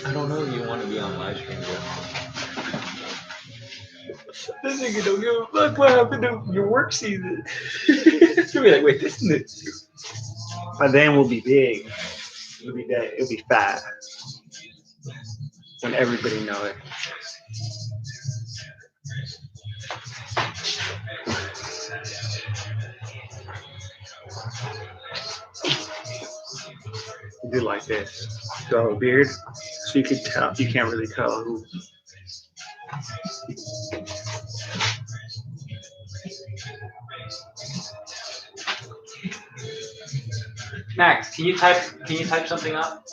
I don't know if you want to be on live stream, bro. This nigga don't give a fuck what happened to your work season. You'll be like, wait, this is. But then we'll be big. It'll be dead. It'll be fat. When everybody know it. You do like this. Grow a beard, so you can tell. You can't really tell who. Max, can you type something up?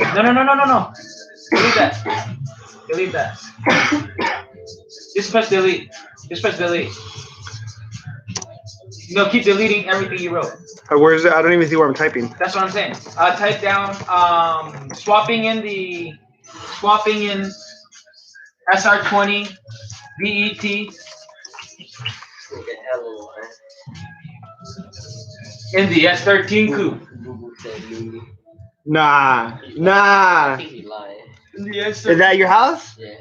No. Delete that. Delete that. Just press delete. Just press delete. No, keep deleting everything you wrote. Where's it? I don't even see where I'm typing. That's what I'm saying. Type down swapping in SR20 VET. In the S13 coupe. Nah. I think he lying. Is that your house? Yeah.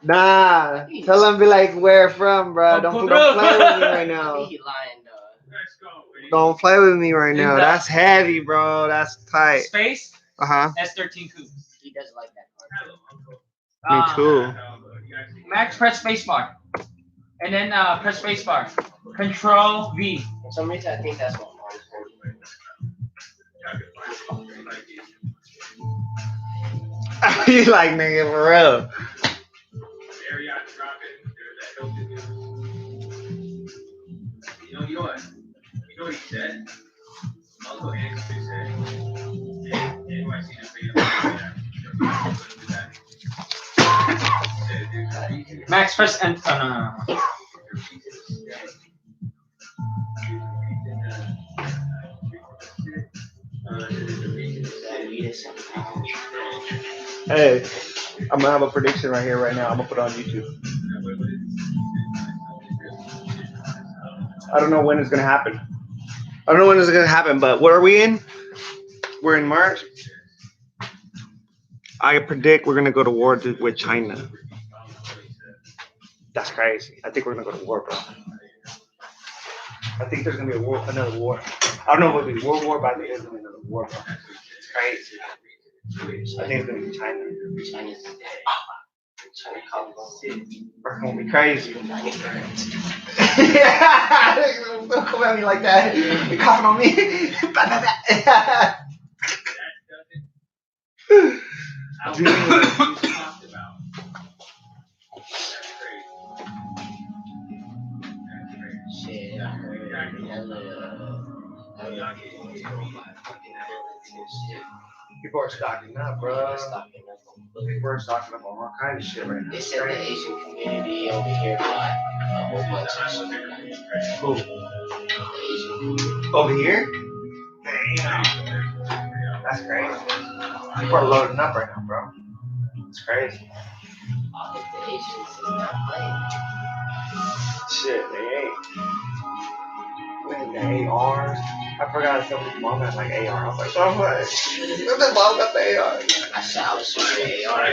Nah. Tell him, be like, where from, bro? Don't play with me right I now. think he lying, though. Don't play with me right now. That's heavy, bro. That's tight. Space. S13 coupe. He doesn't like that car. Me too. Max, press spacebar, and then press spacebar. Control V. For some reason, I think that's what Marty's holding. You like, nigga, for real. You know what he said? Also, Andrew said, NYC just made a Max, press Enter. Oh, no. Hey, I'm gonna have a prediction right here, right now. I'm gonna put it on YouTube. I don't know when it's gonna happen. But what are we in? We're in March. I predict we're gonna go to war with China. That's crazy. I think we're gonna go to war, bro. I think there's gonna be another war. I don't know if it'll be World War, but I think there's gonna be another war, bro. It's crazy. I think it's gonna be China. China Congo. It's gonna be crazy. Yeah, don't come at me like that. You're coughing on me. Shit, I heard People are stocking up, bro. People are stocking up on all kinds of shit right now. They said the Asian community over here bought a whole bunch of shit. Who? The Asian community. Over here? Damn. That's crazy. People are loading up right now, bro. It's crazy. All of the Asians is not playing. Shit, they ain't. The ARs. I forgot somebody's mom had like AR. I was like, so what? The mom got the AR. I said I was shooting AR. On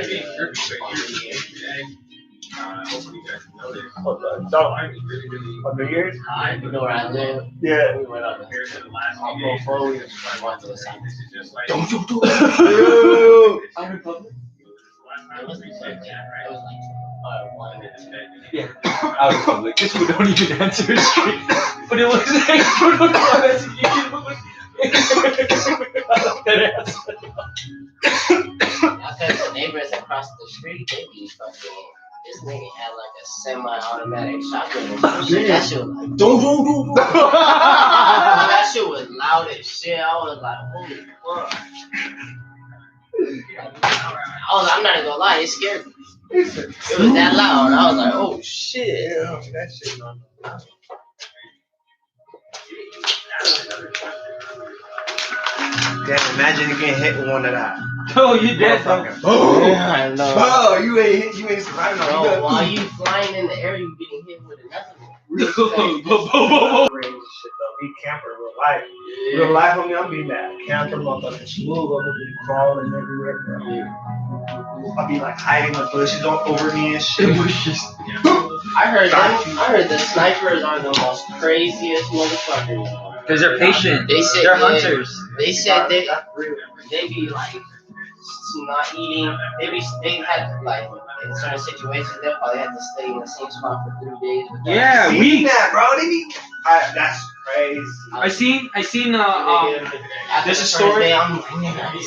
New Year's? You know where I live? Yeah. We went on I'll go forward. I went to the side. Don't you do it. I'm in public. It was like 1 minute. Yeah, out of public. This one don't even answer straight. But it was like, I don't know how that's Because the neighbors across the street, they be fucking. This nigga had like a semi-automatic shotgun or some shit. That shit was like, don't. That shit was loud as shit. I was like, holy fuck. I'm not even gonna lie, it scared me. It was that loud. I was like, oh shit. Yeah, that shit. Damn, imagine you getting hit with one of that. Oh, you dead, bro. Oh, Yeah, I know. bro, you ain't surviving. Bro, while you flying in the air, you getting hit with another one. Be camper real life. Real life, homie, I'm be that camper motherfucker. Smooth, I'm gonna be crawling everywhere, bro. I'll be like hiding the bushes all over me and shit. I heard the snipers are the most craziest motherfuckers. Because they're patient. They said They're hunters. They said they be like not eating. They had like in certain situations they probably had to stay in the same spot for 3 days. Yeah, we weeks. that, bro. They be, that's crazy. I seen there's a the story. first day, I'm like,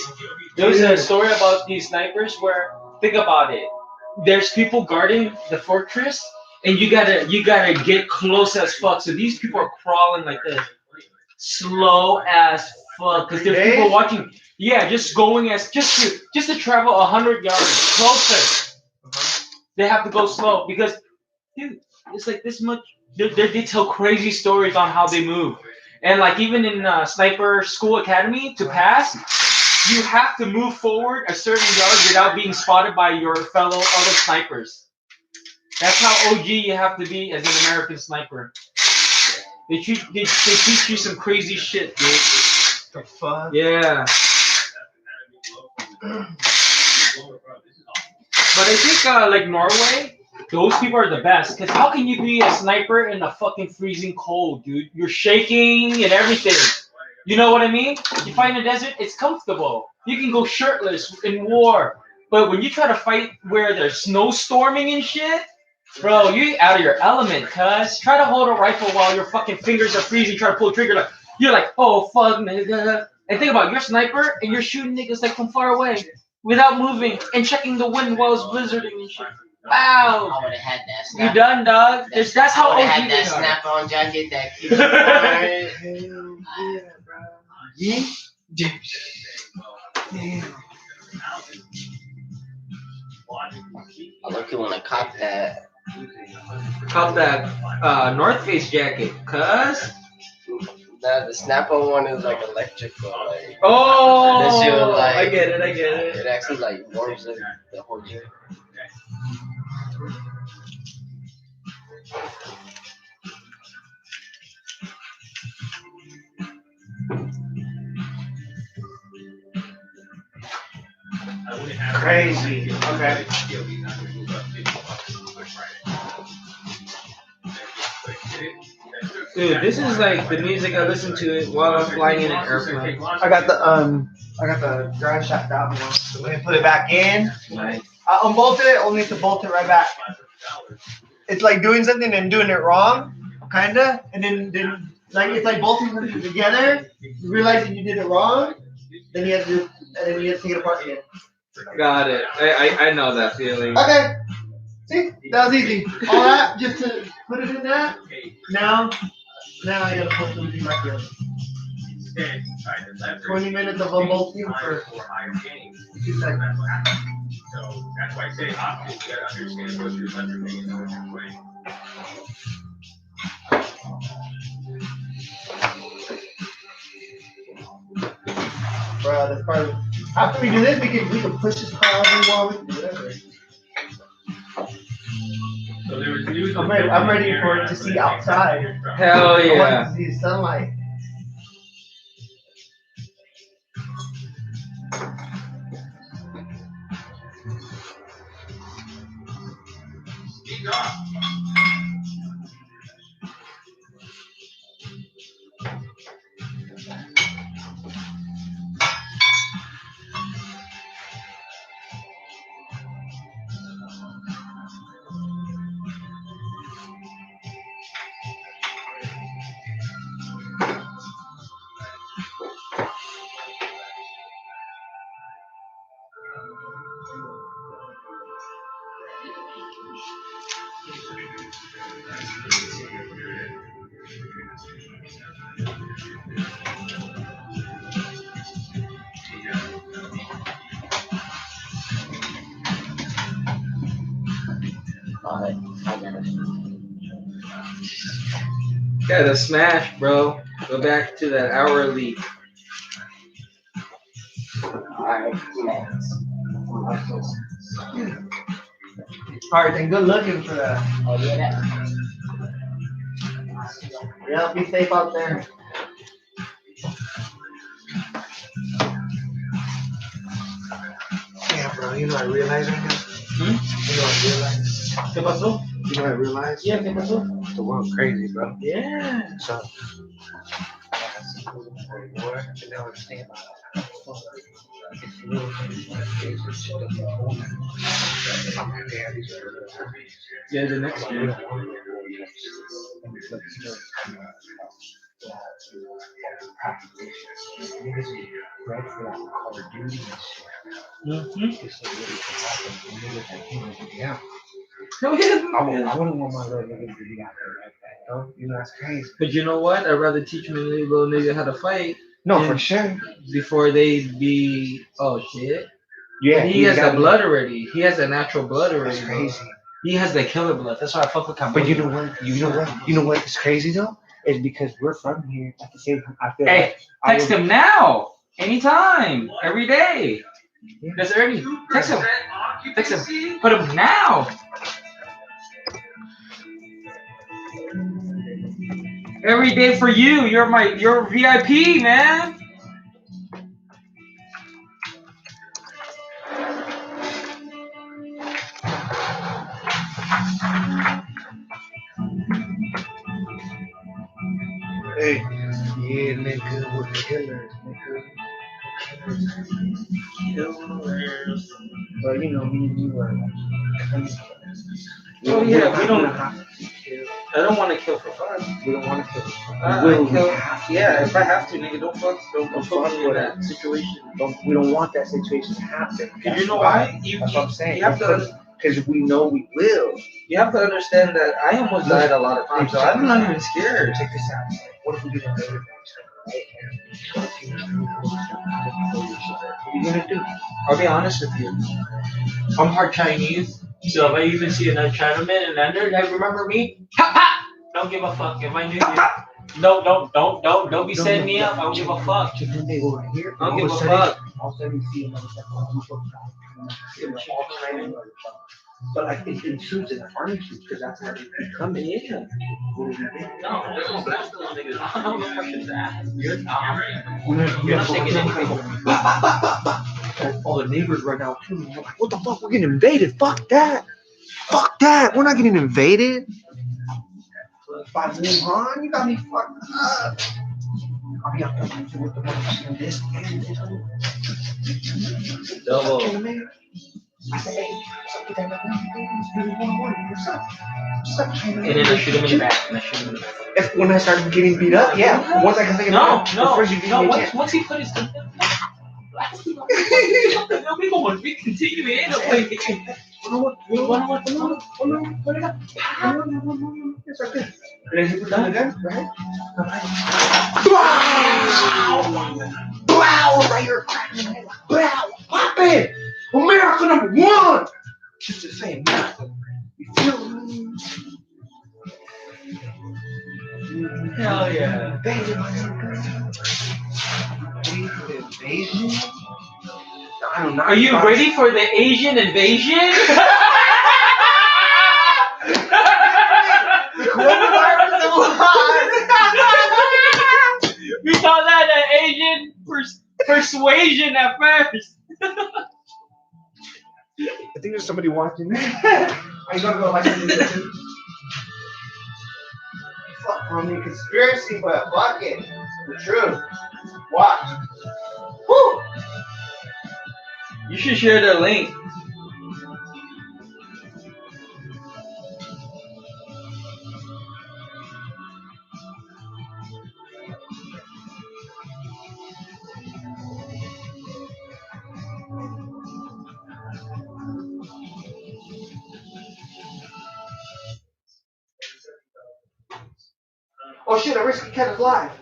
There was a story about these snipers where, think about it. There's people guarding the fortress, and you gotta get close as fuck. So these people are crawling like this, slow as fuck, because there's people watching. Yeah, just going as just to travel 100 yards closer. They have to go slow because, dude, it's like this much. They tell crazy stories on how they move, and like even in Sniper School Academy to pass. You have to move forward a certain yard without being spotted by your fellow other snipers. That's how OG you have to be as an American sniper. They teach you some crazy shit, dude. The fuck? Yeah. But I think like Norway, those people are the best. Cause how can you be a sniper in the fucking freezing cold, dude? You're shaking and everything. You know what I mean? You fight in the desert, it's comfortable. You can go shirtless in war. But when you try to fight where there's snowstorming and shit, bro, you're out of your element, cuz. Try to hold a rifle while your fucking fingers are freezing, try to pull the trigger. You're like, oh, fuck, nigga. And think about it, you're a sniper, and you're shooting niggas like from far away without moving and checking the wind while it's blizzarding and shit. Wow. I would have had that snap. You done, dog. That's how I would OG have had that are. snap-on jacket that keeps you warm. Yeah. I look want to cop that. Cop that North Face jacket, cuz. The snap-on one is like electrical. Like, Oh, that shit was like, I get it. It actually like warms the whole gym. Crazy. Okay. Dude, this is like the music I listen to while I'm flying in an airplane. I got the drive shaft out one. So let me put it back in. Nice. I unbolted it, only to bolt it right back. It's like doing something and doing it wrong, kinda, and then like it's like bolting something together. You realize that you did it wrong, then you have to take it apart again. Got it. I know that feeling. Okay. See, that was easy. All that just to put it in that. Now I gotta put something back in. 20 minutes of unbolting for 2 seconds. So that's why I say options, you gotta understand what you're undertaking and what you're playing. Bro, that's part of it. After we do this, we can push this car out we want, we can do whatever. So there was news. I'm ready for it to see outside. Hell I yeah. want to see sunlight. Speak up. Gotta smash, bro. Go back to that hourly. Alright, next. Alright, then good looking for that. Oh, yeah, that. Yeah, be safe out there. Yeah, bro, you know what I realize right now? You know what I realize? ¿Qué pasó? You know what I realize? Yeah, ¿qué pasó? The world's crazy, bro. Yeah. So, war, and now I'm saying about it. It's real crazy shit that's going on. I'm like, damn, these are real armies. Yeah, the next We year. don't want to go war yet. And it's like, you know, niggas be bred for that Call of Duty and shit. Mm-hmm. It's so really to happen. And niggas like, you know, yeah. No, yeah. I wouldn't want my little niggas to be out there like that, yo. You know, that's crazy. But you know what? I'd rather teach my little nigga how to fight No, And- for sure. before they be, oh shit. Yeah, But he has the blood already. He has the natural blood already. That's bro. crazy. He has the killer blood. That's why I fuck with Cambodia. But you know what? You know what is crazy though? Is because we're from here. At the same time, I feel Hey, like I text would- him now. Anytime. Every day. Yeah. That's early. Text him. Text him. Put him now. Every day for you. You're VIP, man. Hey, yeah, nigga, we're killers, nigga. Killers. But you know, me and you are like, Oh, yeah, we don't- have to kill. I don't want to kill for fun. We don't want to kill. I Will, kill. we have to. Yeah, if I have to, nigga, don't fuck fuck me in with that situation. We don't want that situation to happen. And you know why? That's what I'm saying. You have to. Because we know we will. You have to understand that I almost died a lot of times, so I'm not even scared. Check this out. What if we get invaded by China, right? What are you gonna do? I'll be honest with you. I'm part Chinese, so if I even see another Chinaman and under, like, remember me? Ha ha! Don't give a fuck. If I knew you, don't be setting me up. I don't give a fuck. Check when they go right here. I don't give a fuck. All of a sudden, you see another step on the foot. All China motherfuckers. But like in suits and army suits, because that's how they come in. Yeah. What do we do? No, there's no blast those niggas. I don't know what shit's that. You're not You're not taking anything from me. All the neighbors right now too. I'm like, what the fuck? We're getting invaded. Fuck that. Fuck that. We're not getting invaded. By Wuhan, you got me fucked up. I'll be out there with the one this and this. Double. I said, hey, get that right now. It's really 1-1. What's up? What's up, China? And then I shoot him in the back. And I shoot him in the back. If when I started getting beat up, yeah. Once I can think No, but first you give me a chance. once he put his gun down, we continue in. It's right there. And then he put down the gun, right? Blow! Right here, cracking my head. Blow! Pop it! America #1! Just to say nothing. You feel me? Hell yeah. Invasion, my nigga. Invasion? I don't know. Are you ready for the Asian invasion? The coronavirus is alive. We call that an Asian persuasion at first. I think there's somebody watching. Are you gonna go like this? Fuck on me, conspiracy, but fuck it. The truth. Watch. Woo! You should share the link. Oh shit, a risky cat is live.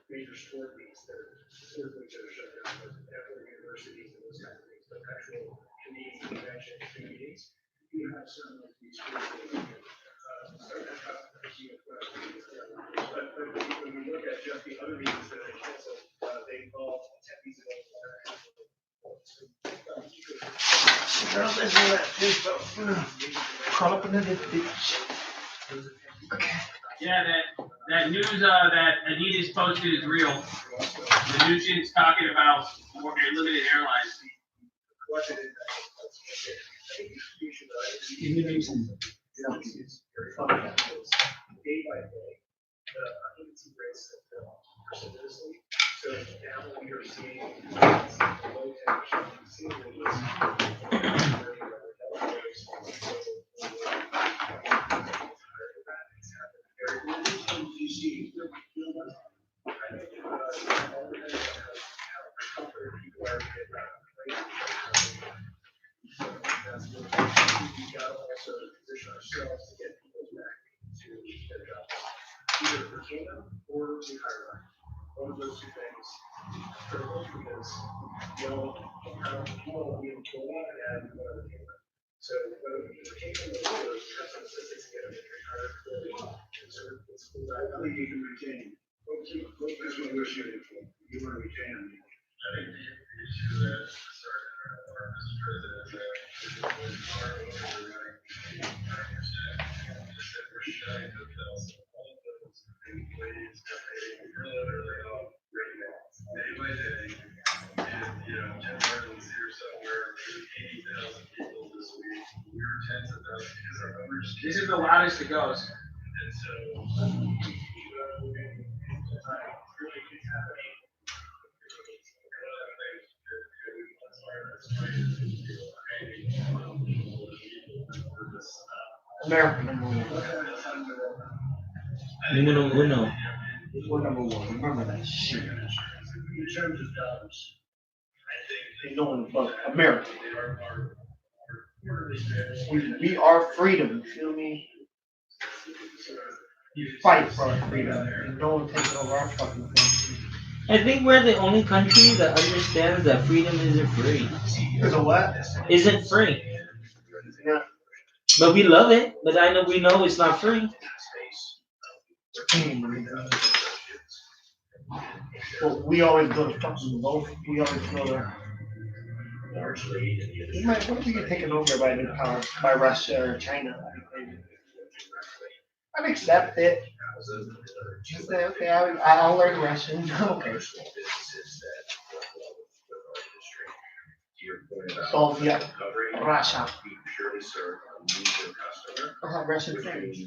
Major sport leagues that are specifically just Girls, I do that too, so crawl up another bitch. Yeah, that news that Adidas posted is real. The new shit is talking about more limited airlines. This is the loudest it goes. American number one. Numero uno. We're number one. Remember that shit. Ain't no one but America. We are freedom, you feel me? You fight for our freedom. And no one takes over our fucking thing. I think we're the only country that understands that freedom isn't free. Because of what? Isn't free. Yeah. But we love it. But we know it's not free. But we always go to fucking low. We always go to. What if we get taken over by new power, by Russia or China? I'd accept it. Just say, okay, I'll learn Russian. Okay. Soviet, Russia. I have Russian friends.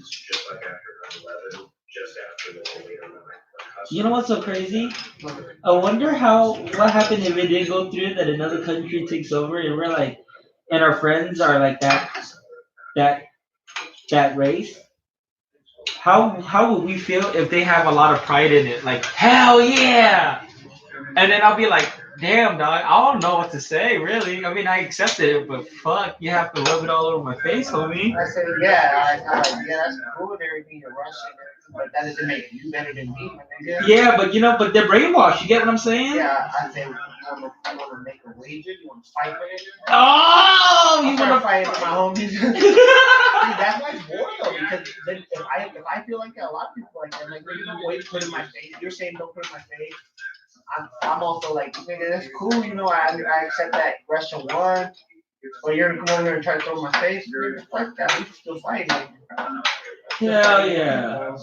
You know what's so crazy? I wonder what happened if it did go through that another country takes over and we're like, and our friends are like that race. How would we feel if they have a lot of pride in it? Like, hell yeah! And then I'll be like, damn, dog, I don't know what to say, really. I mean, I accepted it, but fuck, you have to rub it all over my face, homie. I said, yeah, that's cool and everything, you're Russian, but that doesn't make you better than me, my nigga. Yeah, but they're brainwashed. You get what I'm saying? Yeah, I say, you want to make a wager? You want to fight with it? Oh, You you want want to fight with my homies? See, that's my war though, because then if I feel like that, a lot of people like that, like, you don't wait to put it in my face. You're saying don't put it in my face. I'm also like, nigga, that's cool, you know, I accept that Russia won. But you're gonna come over here and try to throw in my face? Nigga, fuck that, we can still fight. Like, hell yeah.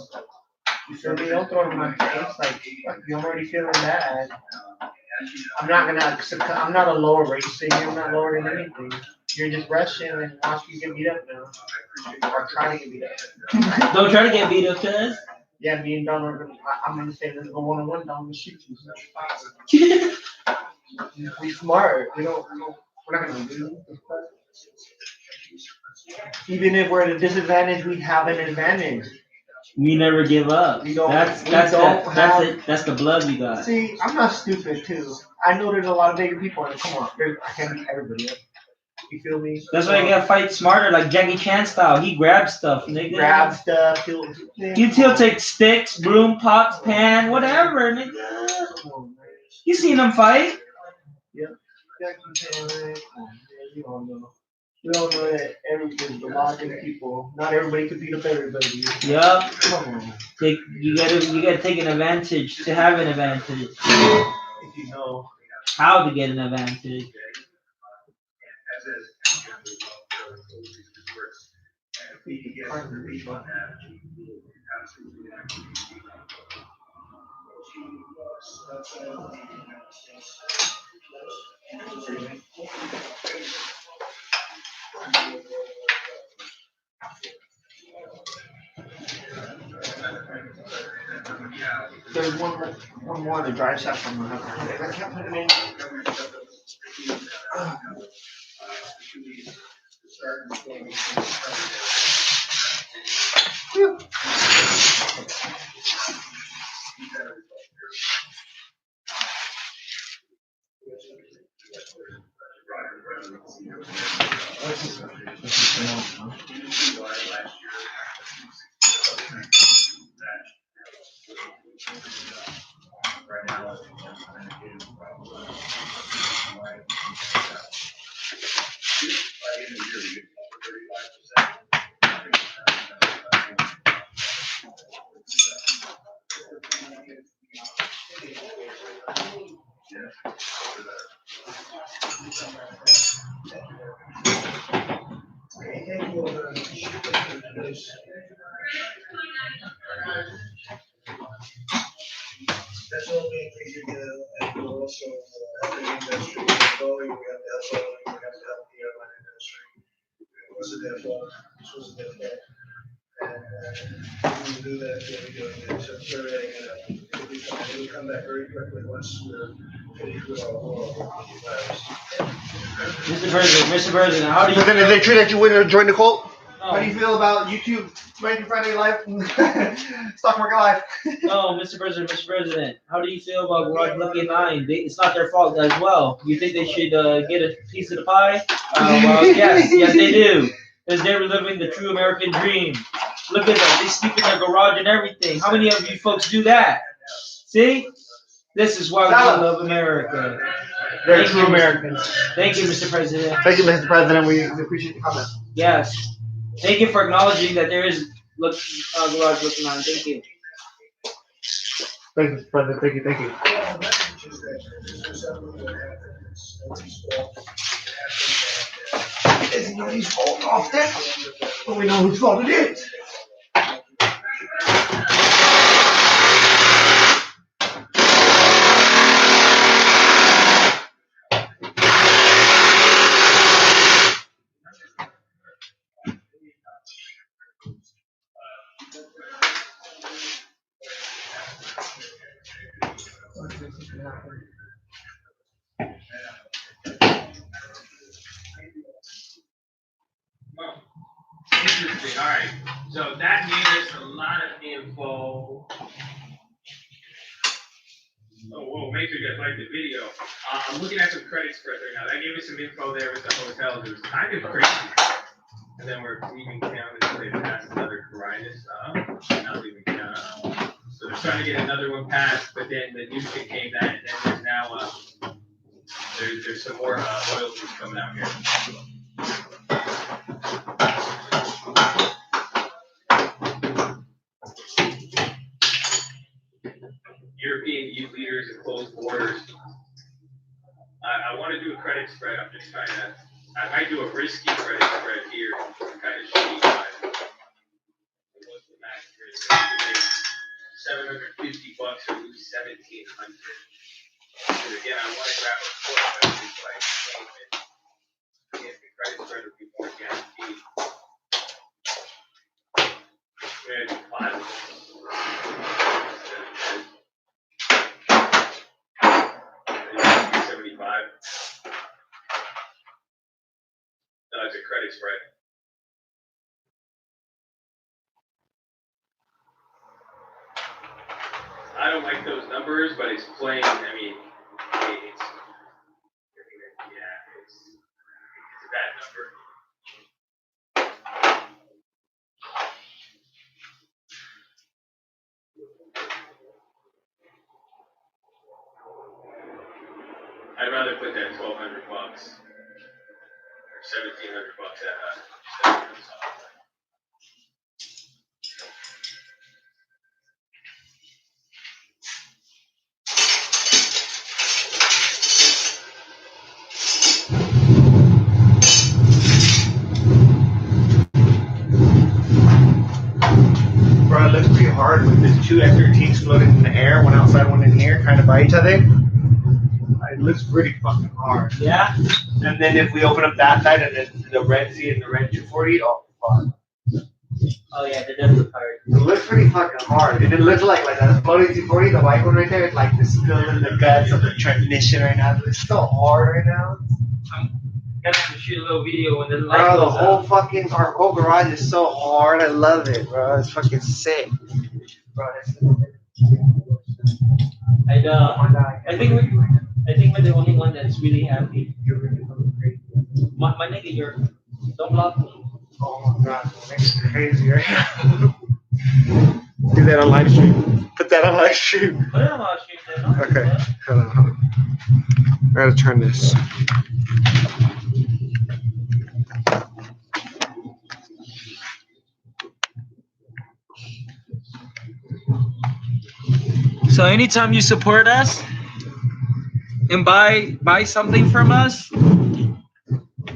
You feel me? Don't throw it in my face. Like, fuck, I'm already feeling bad. I'm not a lower race than you. I'm not lower than anything. You're just Russian and watch you get beat up now. Or try to get beat up. Don't try to get beat up, cuz. Yeah, me and Don are gonna. I'm gonna say let's go 1-on-1. Don will shoot you. We smart. We're not gonna lose. Even if we're at a disadvantage, we have an advantage. We never give up. That's the blood we got. See, I'm not stupid too. I know there's a lot of bigger people, and come on, I can't beat everybody up. You feel me? That's why you gotta fight smarter, like Jackie Chan style. He grabs stuff, nigga. Grab stuff. He'll take sticks, broom, pots, pan, whatever, nigga. You seen him fight? Yep. Jackie Chan. We all know. We all know that there's a lot of people. Not everybody can beat up everybody. Yup. Come on. You gotta take an advantage to have an advantage. If you know how to get an advantage. There's one more on the drive shaft. I'm gonna have to put it. I can't put it in. Whew. That's the only thing you do, and you also help the industry growing. We have to help growing. We have to help the airline industry. It wasn't their fault. This wasn't their fault. And we do that. We're doing it. So we'll come back very quickly once we're finished with our war with the virus. Mr. President, how do you? Then, is it true that you wouldn't join the cult? No. How do you feel about YouTube, Friday Live, Stock Market Live? No, Mr. President, how do you feel about Garage Lucky 9? It's not their fault as well. You think they should get a piece of the pie? Well, yes, they do. Because they're living the true American dream. Look at them. They sleep in their garage and everything. How many of you folks do that? See? This is why we love America. They're true Americans. Thank you, Mr. President. Thank you, Mr. President. We appreciate the comment. Yes. Thank you for acknowledging that there is Garage Looking On. Thank you. Thank you, Mr. President. Thank you. It's nobody's fault often, but we know whose fault it is. Interesting. All right. So that gave us a lot of info. Oh, whoa, make sure you guys like the video. I'm looking at some credit spreads right now. That gave us some info there with the hotels. It was kind of crazy. And then we're leaving town until they pass another Corinis. Not leaving town. So they're trying to get another one passed, but then the new thing came that, and then there's now there's some more royalties coming out here. European youth leaders and closed borders. I want to do a credit spread. I'm just trying to. I might do a risky credit spread here. Kind of shitty, but what's the max rate? $750 or lose $1,700. Because again, I want to grab a quote that is like the credit spread would be more guaranteed. We're going to do classes. 75. That's a credit spread. I don't like those numbers, but it's playing. I mean, it's a bad number. I'd rather put that $1,200 or $1,700 at two S13s floating in the air, one outside, one in here, kind of by each other. It looks pretty fucking hard. Yeah. And then if we open up that side and then the red Z and the red 240, oh fuck. Oh yeah, the definitely hard. It looks pretty fucking hard. And it looks like that floating 240, the white one right there, it's like the spill in the guts of the transmission right now. It's so hard right now. I'm gonna have to shoot a little video when the light Bro, the goes whole out. fucking, our whole garage is so hard. I love it, bro. It's fucking sick. Bro, I think we're the only one that's really happy. My nigga, don't block me. Oh my god, it's crazy right now. Do that on live stream. Put that on live stream. Put it on live stream then. Okay, hold on. I gotta turn this. So anytime you support us and buy something from us,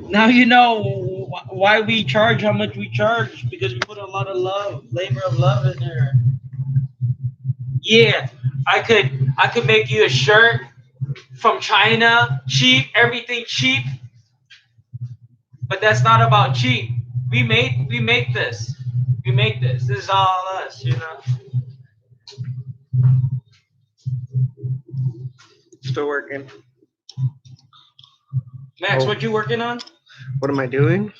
now you know why we charge how much we charge, because we put a lot of labor of love in there. Yeah, I could make you a shirt from China, cheap, everything cheap, but that's not about cheap. We make this. We make this. This is all us, you know. Still working. Max, what you working on? What am I doing?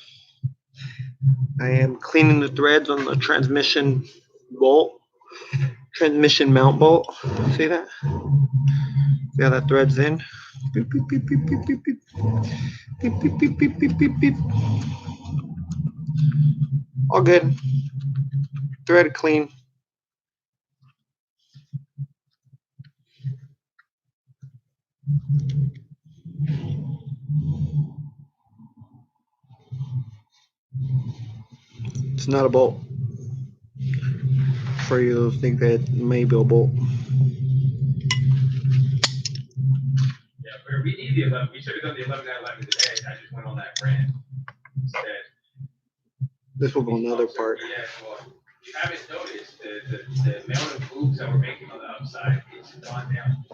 I am cleaning the threads on the transmission bolt. Transmission mount bolt. See that? See how that threads in? Beep, beep, beep, beep, beep, beep, beep. Beep, beep, beep, beep, beep, beep, beep. All good. Thread clean. It's not a bolt. For you to think that it may be a bolt. Yeah, we need the 11. We should have done the 11 today. I just went on that brand instead. This will go another part. Yeah, well, you haven't noticed the amount of moves that we're making on the upside. It's gone down.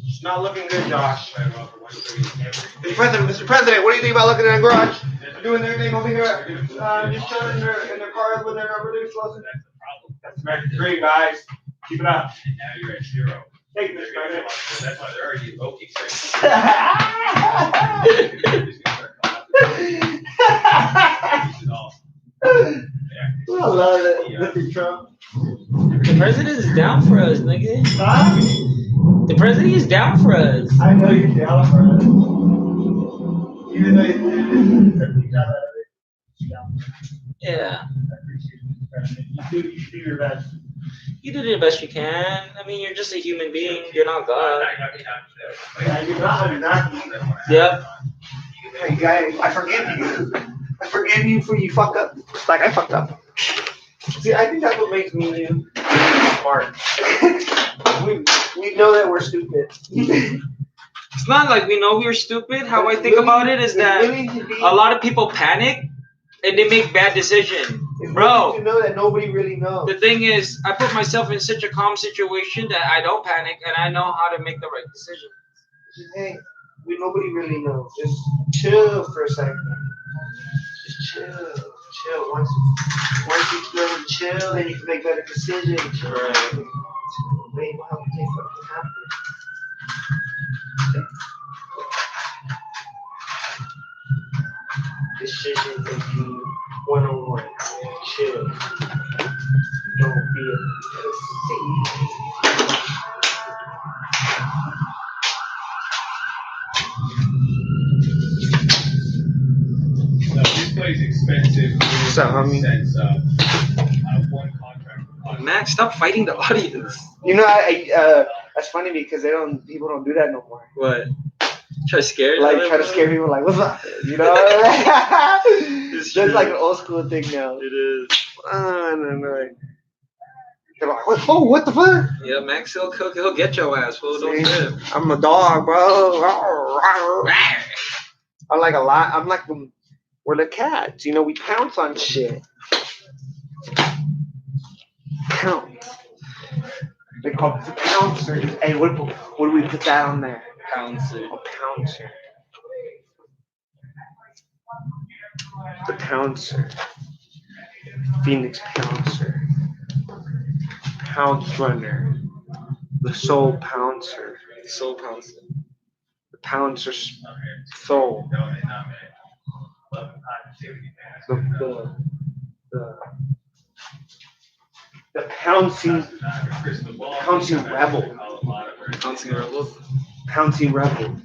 It's not looking good, Josh. Mr. President, what do you think about looking in the garage? Doing everything over here? Just chilling in their cars when they're not really close. That's great, guys. Keep it up. And now you're at 0. Thank you, Mr. President. That's why they're already invoking section. I love it. Mr. Trump. The president is down for us, nigga. Huh? The president is down for us. I know you're down for it. Even though you Yeah. do your best. You do the best you can. I mean, you're just a human being. You're not God. Yeah, you're not. Yep. Hey, guys, I forgive you. I forgive you for you fuck up. Like I fucked up. See, I think that's what makes me and you smart. we know that we're stupid. It's not like we know we're stupid. How I think about it is that a lot of people panic and they make bad decisions. Bro, to know that nobody really knows. the thing is, I put myself in such a calm situation that I don't panic and I know how to make the right decision. Hey, nobody really knows. Just chill for a second. Just chill. Once you learn to chill, then you can make better decisions. Right. Wait, how can they fucking happen? Decision making 101. Chill. Don't be a pussy. This place expensive. So, homie. Sense of one contract. Max, stop fighting the audience. You know, that's funny because people don't do that no more. What? Try to scare you? Like try to scare people, like what's up? You know, It's that's true. like an old school thing now. It is. And then like, They're like, oh, what the fuck? Yeah, Max, he'll get your ass, fool. Don't trip. I'm a dog, bro. I'm like a lot. I'm like we're the cats. You know, we pounce on shit. Pounce. They call it the pouncer. Hey, what do we put that on there? Pouncer. A pouncer. The pouncer. Phoenix pouncer. Pounce runner. The soul pouncer. Soul pouncer. The pouncer's soul. The pouncing rebel. Pouncing rebel. Pouncing rebel.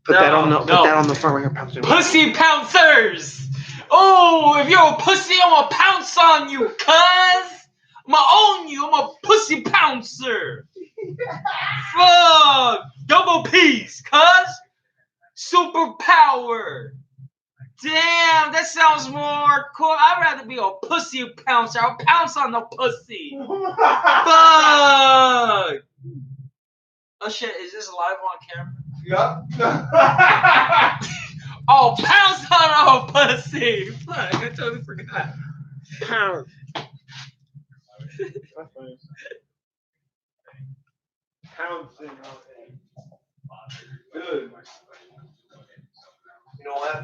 Put No, that on the no. put that on the front right here, pouncing rebel. Pussy pouncers! Oh, if you're a pussy, I'ma pounce on you, cuz! I'ma own you, I'm a pussy pouncer! Fuck! Double P's, cuz! Superpower! Damn, that sounds more cool. I'd rather be a pussy pouncer. I'll pounce on the pussy. Fuck! Oh shit, is this live on camera? Yup. Oh, pounce on a pussy! Fuck, I totally forgot. Pounce. Pouncing on it. Good. You know what?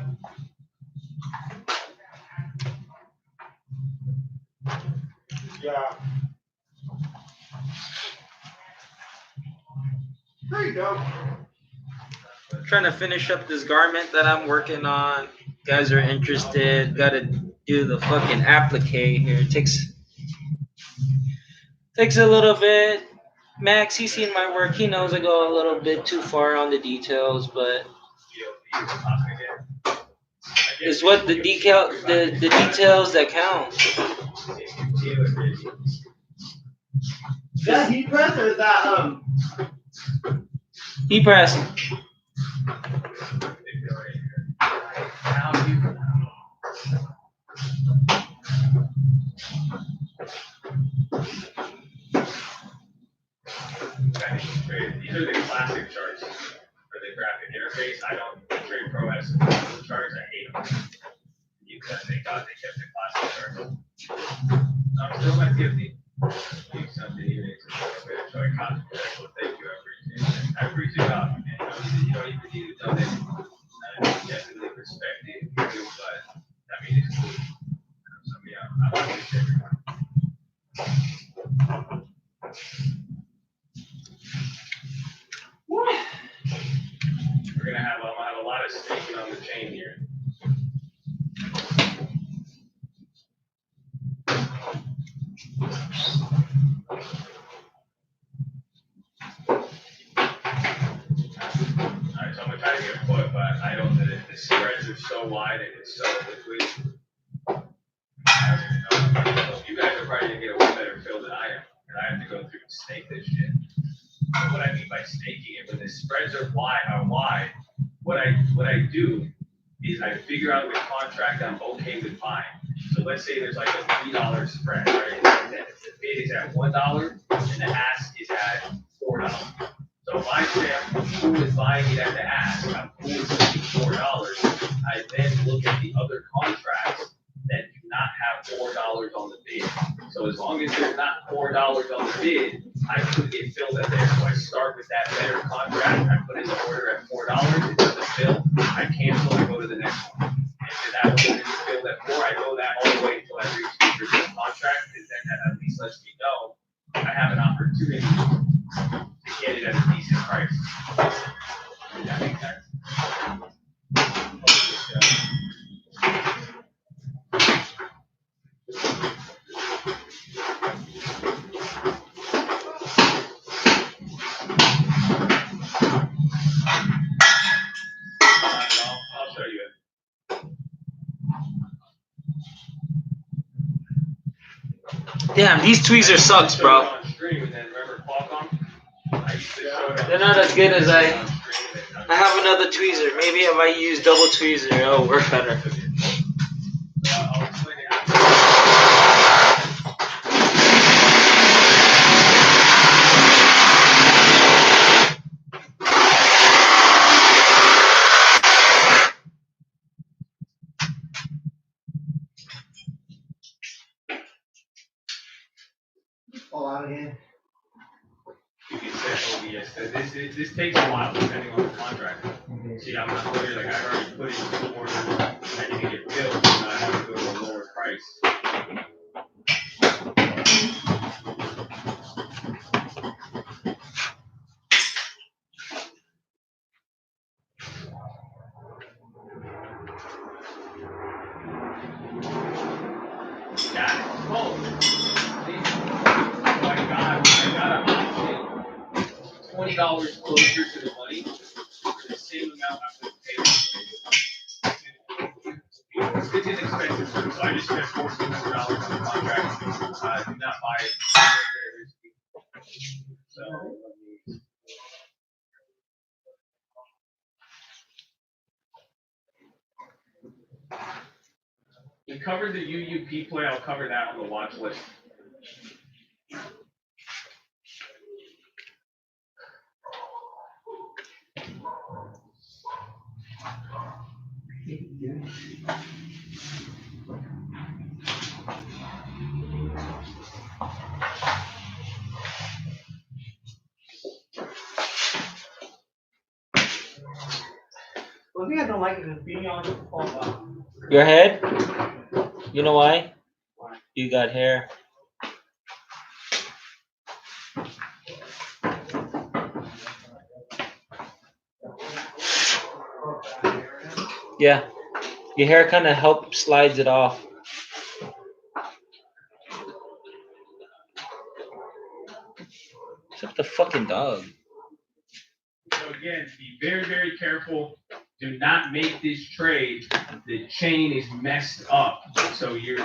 Yeah. There you go. Trying to finish up this garment that I'm working on. Guys are interested. Gotta do the fucking applique here. It takes a little bit. Max, he's seen my work. He knows I go a little bit too far on the details, but it's what the details that count. Is that heat press or is that Heat press. These are the classic charts for the graphic interface. I don't trade Pro S charts. I hate them. Thank God they kept the classic charts. I'm still my 50. Something even so I concentrate. Well, thank you. I appreciate it. You don't even need to donate. I definitely respect it, but I mean, it's cool. I want to say everyone. I'm gonna have a lot of staking on the chain here. Alright, so I'm gonna try to get a put, but I don't. The spreads are so wide and it's so liquid. I don't even know. You guys are probably gonna get a way better fill than I am, and I have to go through and stake this shit. But what I mean by staking it, when the spreads are wide, what I do is I figure out the contract I'm okay with buying. So let's say there's like a $3 spread, right? The bid is at $1 and the ask is at $4. So if I say I'm cool with buying it at the ask, I'm cool with paying $4, I then look at the other contracts that do not have $4 on the bid. So as long as there's not $4 on the bid, I could get filled at there. So I start with that better contract, I put in the order at $4, it doesn't fill, I cancel and go to the next one. And if that one isn't filled at 4, I go that all the way until I reach the original contract, because then that at least lets me know I have an opportunity to get it at a decent price. Does that make sense? I'll show you it. Damn, these tweezers sucks, bro. On stream, and then remember Qualcomm? I used to show it on They're not as good as I on stream, and I have another tweezer. Maybe if I use double tweezer, it'll work better. I'll explain it fall out again. You can set OBS. This takes a while depending on the contract. See, I'm not literally like I've already put in 2 orders. I need to get billed, so I have to go to a lower price. Got it. Oh, see? Oh my God, I got a option. $20 closer to the money for the same amount I'm going to pay. It's inexpensive, so I just spent $1,400 on the contract. Do not buy it. It's very risky. So let me. We covered the UUP play. I'll cover that on the watch list. One thing I don't like is being on the phone. Your head? You know why? You got hair. Yeah. Your hair kind of helps slides it off. Except the fucking dog. So again, be very, very careful. Do not make this trade. The chain is messed up, so you're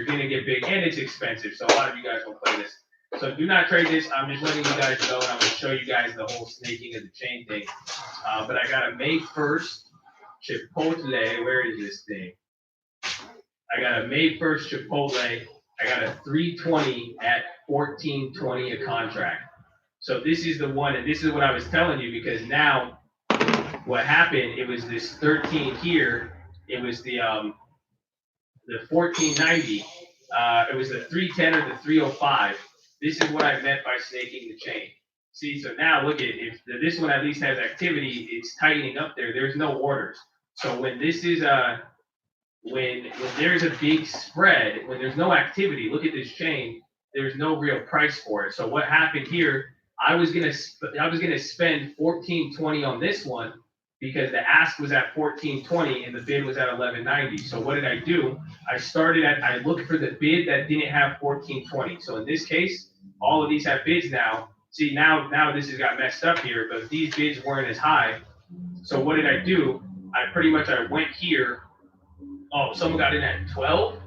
gonna get big, and it's expensive. So a lot of you guys will play this. So do not trade this. I'm just letting you guys know, and I'm gonna show you guys the whole snaking of the chain thing. But I got a May 1st Chipotle. Where is this thing? I got a May 1st Chipotle. I got a 320 at 1420 a contract. So this is the one, and this is what I was telling you, because now what happened, it was this 13 here. It was the 1490. It was the 310 or the 305. This is what I meant by snaking the chain. See, so now look at, if this one at least has activity, it's tightening up there. There's no orders. So when this is when there's a big spread, when there's no activity, look at this chain. There's no real price for it. So what happened here? I was gonna spend 1420 on this one because the ask was at 1420 and the bid was at 1190. So what did I do? I looked for the bid that didn't have 1420. So in this case, all of these have bids now. See, now this has got messed up here, but these bids weren't as high. So what did I do? I went here. Oh, someone got in at 12.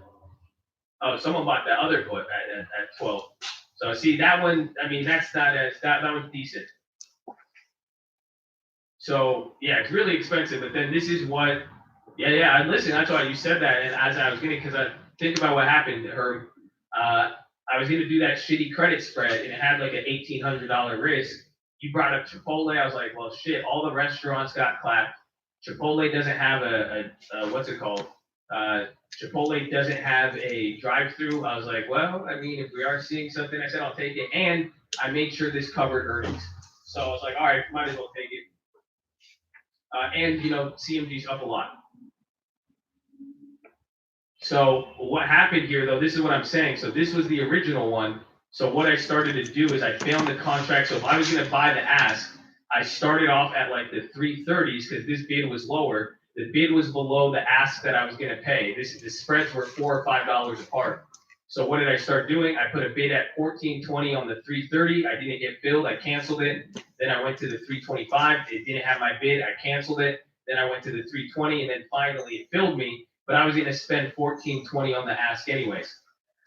Oh, someone bought that other put at 12. So see that one, I mean, that's not as, that one's decent. So yeah, it's really expensive, but then this is what, yeah, and listen, that's why you said that. And as I was gonna, cause I think about what happened to her, I was gonna do that shitty credit spread and it had like an $1,800 risk. You brought up Chipotle. I was like, well, shit, all the restaurants got clapped. Chipotle doesn't have a what's it called? Chipotle doesn't have a drive-through. I was like, well, I mean, if we are seeing something, I said I'll take it, and I made sure this covered earnings. So I was like, all right, might as well take it. And you know, CMG's up a lot. So what happened here, though? This is what I'm saying. So this was the original one. So what I started to do is I found the contract. So if I was going to buy the ask, I started off at like the 330s because this bid was lower. The bid was below the ask that I was going to pay. The spreads were $4 or $5 apart. So what did I start doing? I put a bid at 1420 on the 330. I didn't get billed. I canceled it. Then I went to the 325. It didn't have my bid. I canceled it. Then I went to the 320, and then finally it billed me. But I was going to spend 1420 on the ask anyways.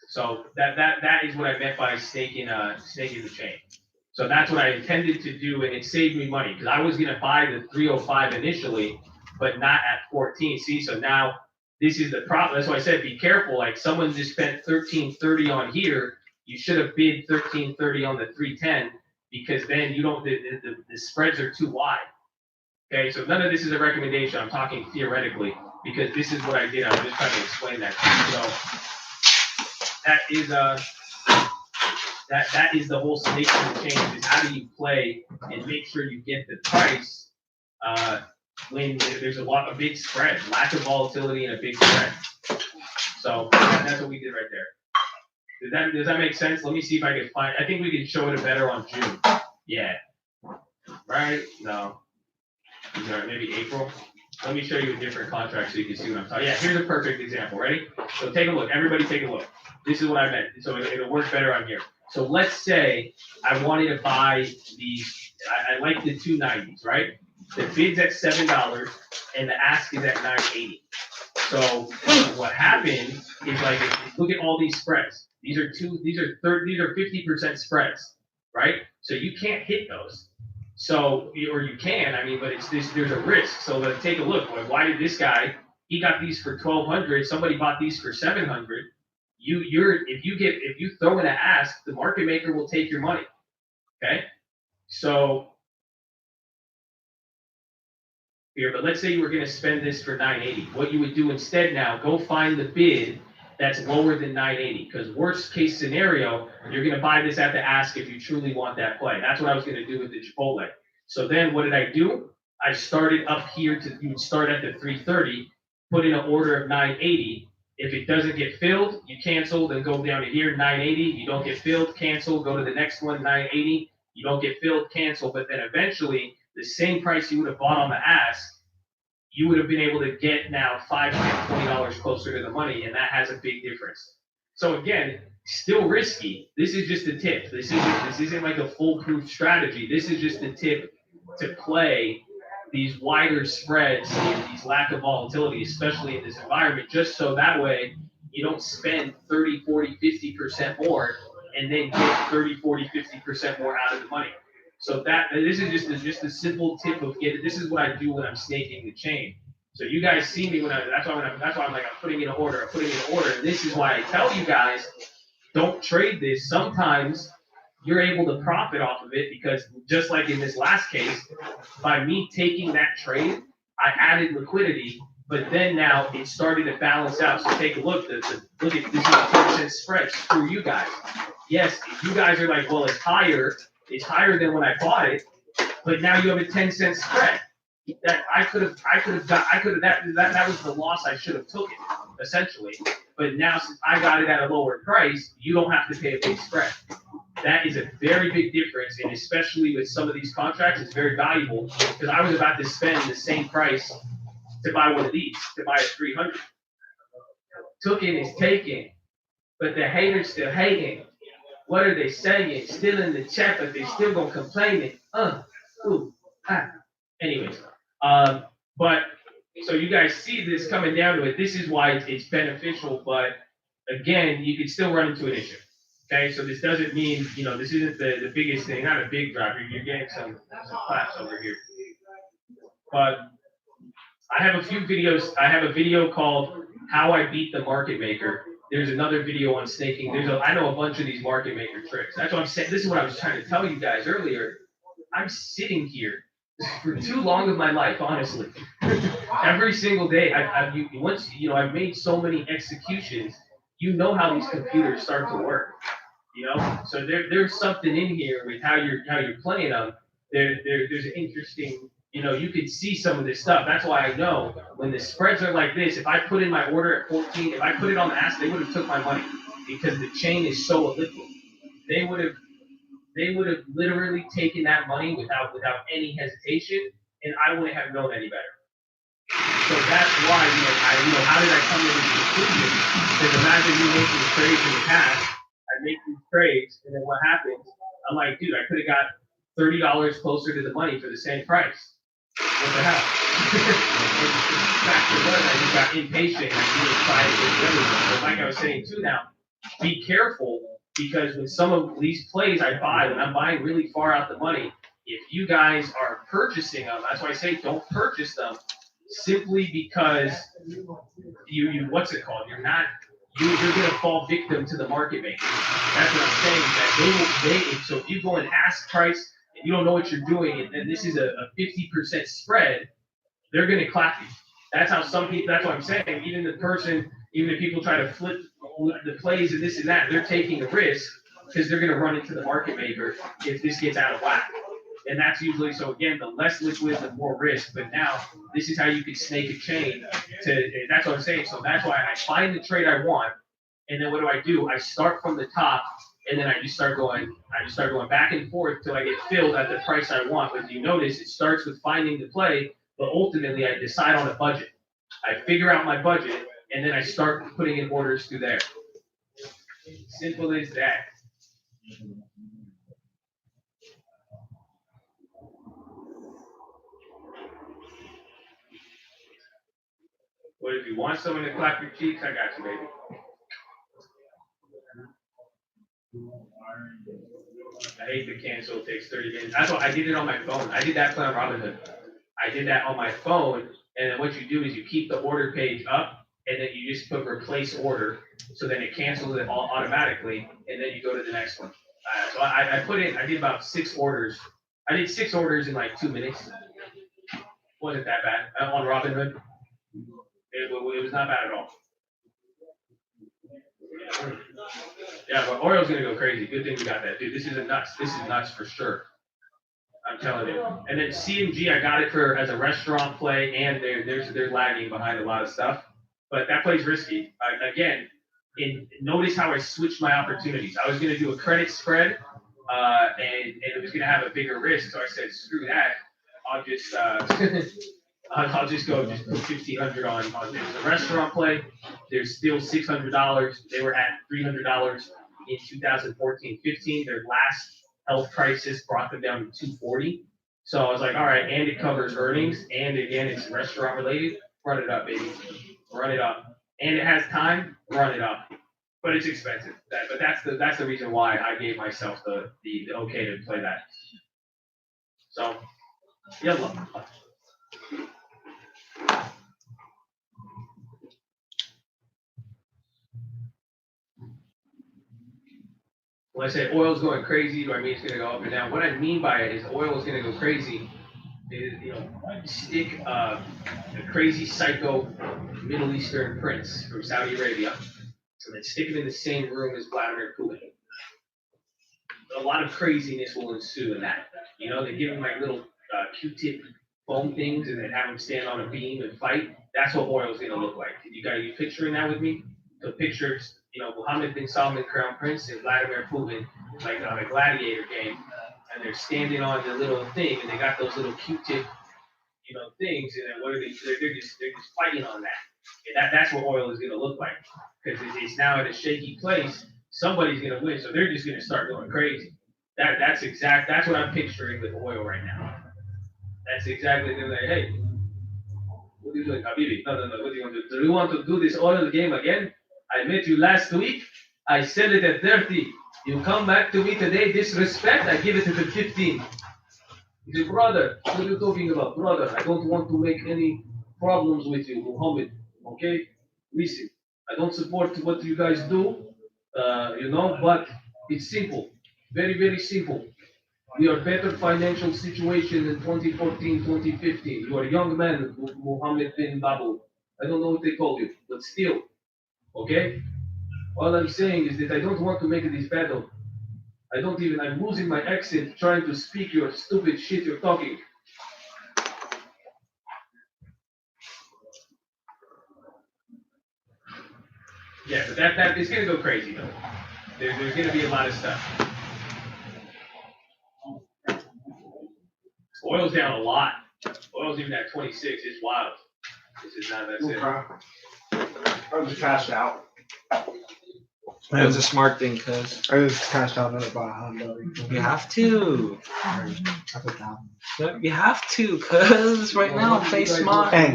So that is what I meant by snaking the chain. So that's what I intended to do, and it saved me money because I was going to buy the 305 initially, but not at 14. See, so now this is the problem. That's why I said be careful. Like someone just spent 1330 on here, you should have bid 1330 on the 310 because then you don't. The spreads are too wide. Okay, so none of this is a recommendation. I'm talking theoretically because this is what I did. I was just trying to explain that to you. So that is That is the whole snake in the chain. Is how do you play and make sure you get the price when there's a big spread, lack of volatility and a big spread. So that's what we did right there. Does that make sense? Let me see if I can find. I think we can show it better on June. Yeah. Right? No. Maybe April. Let me show you a different contract so you can see what I'm talking. Yeah, here's a perfect example. Ready? So take a look. Everybody take a look. This is what I meant. So it'll work better on here. So let's say I wanted to buy these. I like the 290s, right? The bid's at $7 and the ask is at $9.80. So what happened is like, look at all these spreads. These are 50% spreads, right? So you can't hit those. So, or you can, I mean, but it's this, there's a risk. So let's take a look. Why did this guy, he got these for 1,200, somebody bought these for 700. If you throw in an ask, the market maker will take your money. Okay? So here, but let's say you were going to spend this for 980. What you would do instead now, go find the bid that's lower than 980. Because worst case scenario, you're going to buy this at the ask if you truly want that play. That's what I was going to do with the Chipotle. So then what did I do? I started up here you would start at the 330, put in an order of 980. If it doesn't get filled, you cancel, then go down to here, 980. You don't get filled, cancel, go to the next one, 980. You don't get filled, cancel. But then eventually, the same price you would have bought on the ask, you would have been able to get now $5, $20 closer to the money, and that has a big difference. So again, still risky. This is just a tip. This isn't like a foolproof strategy. This is just a tip to play these wider spreads and these lack of volatility, especially in this environment, just so that way you don't spend 30, 40, 50% more and then get 30, 40, 50% more out of the money. So this is just a simple tip of this is what I do when I'm snaking the chain. So you guys see me that's why I'm like, I'm putting in an order. And this is why I tell you guys, don't trade this. Sometimes you're able to profit off of it because just like in this last case, by me taking that trade, I added liquidity, but then now it started to balance out. So take a look. Look at this is a 10% spread. Screw you guys. Yes, you guys are like, well, it's higher than when I bought it, but now you have a 10-cent spread. That was the loss I should have took it, essentially. But now since I got it at a lower price, you don't have to pay a big spread. That is a very big difference, and especially with some of these contracts, it's very valuable because I was about to spend the same price to buy one of these, to buy a 300. Took-in is taken, but the haters still hating. What are they saying? Still in the chat, but they still gonna complain it. Anyways, but so you guys see this coming down to it. This is why it's beneficial, but again, you can still run into an issue. Okay, so this doesn't mean this isn't the biggest thing. Not a big drop. You're getting some claps over here. But I have a few videos. I have a video called "How I Beat the Market Maker." There's another video on snaking. I know a bunch of these market maker tricks. That's what I'm saying. This is what I was trying to tell you guys earlier. I'm sitting here for too long of my life, honestly. Every single day, I've made so many executions. You know how these computers start to work. So there's something in here with how you're playing them. There's an interesting. You can see some of this stuff. That's why I know when the spreads are like this, if I put in my order at 14, if I put it on the ask, they would have took my money because the chain is so illiquid. They would have literally taken that money without any hesitation, and I wouldn't have known any better. So that's why, how did I come to this conclusion? Because imagine you making trades in the past. I make these trades, and then what happens? I'm like, dude, I could have got $30 closer to the money for the same price. What the hell? I just got impatient and I didn't try to get everything. But like I was saying too now, be careful because with some of these plays I buy, when I'm buying really far out the money, if you guys are purchasing them, that's why I say don't purchase them simply because you what's it called? You're gonna fall victim to the market maker. That's what I'm saying. That so if you go and ask price, you don't know what you're doing, and this is a 50% spread, they're going to clap you. That's how some people, that's what I'm saying. Even if people try to flip the plays and this and that, they're taking a risk. because they're gonna run into the market maker if this gets out of whack. And that's usually, so again, the less liquid, the more risk. But now, this is how you can snake a chain to, that's what I'm saying. So that's why I find the trade I want, and then what do? I start from the top, and then I just start going back and forth till I get filled at the price I want. But you notice it starts with finding the play, but ultimately I decide on a budget. I figure out my budget, and then I start putting in orders through there. Simple as that. But if you want someone to clap your cheeks, I got you, baby. I hate the cancel. It takes 30 minutes. That's why I did it on my phone. I did that play on Robinhood. I did that on my phone, and then what you do is you keep the order page up, and then you just put replace order, so then it cancels it all automatically, and then you go to the next one. So I did about 6 orders. I did 6 orders in like 2 minutes. Wasn't that bad on Robinhood. It was not bad at all. Yeah, but Oriole's gonna go crazy. Good thing we got that, dude. This is nuts. This is nuts for sure. I'm telling you. And then CMG, I got it for as a restaurant play, and they're lagging behind a lot of stuff. But that play's risky. Again, notice how I switched my opportunities. I was gonna do a credit spread, and it was gonna have a bigger risk. So I said, screw that. I'll just I'll just go put 1,500 on the restaurant play. There's still $600. They were at $300 in 2014-15. Their last health crisis brought them down to 240. So I was like, all right, and it covers earnings, and again, it's restaurant related. Run it up, baby. Run it up. And it has time. Run it up. But it's expensive. But that's the reason why I gave myself the okay to play that. So, yeah, look. When I say oil's going crazy, do I mean it's going to go up and down? What I mean by it is oil is going to go crazy. Is, stick a crazy psycho Middle Eastern prince from Saudi Arabia, and then stick him in the same room as Vladimir Putin. A lot of craziness will ensue in that. They give him like little Q-tip foam things, and then have him stand on a beam and fight. That's what oil's going to look like. Are you picturing that with me? So pictures. Mohammed bin Salman, Crown Prince, and Vladimir Putin, like on a gladiator game, and they're standing on the little thing, and they got those little Q-tip, things, and then what are they? They're just fighting on that. And that's what oil is going to look like, because it's now at a shaky place. Somebody's going to win, so they're just going to start going crazy. That's what I'm picturing with oil right now. That's exactly. They're like, hey, what are you doing, Habibi? No. What do you want to do? Do you want to do this oil game again? I met you last week. I said it at 30. You come back to me today, disrespect, I give it to 15. He said, brother, what are you talking about? Brother, I don't want to make any problems with you, Muhammad. Okay? Listen, I don't support what you guys do, but it's simple. Very, very simple. We are better financial situation in 2014, 2015. You are a young man, Muhammad bin Babu. I don't know what they call you, but still. Okay? All I'm saying is that I don't want to make this battle. I'm losing my accent trying to speak your stupid shit you're talking. Yeah, but that it's gonna go crazy though. There's gonna be a lot of stuff. Oil's down a lot. Oil's even at 26. It's wild. This is not that's it. I just cashed out. That was a smart thing, cuz. I just cashed out another $100. You have to. I put down. You have to, cuz right now play smart. Hey.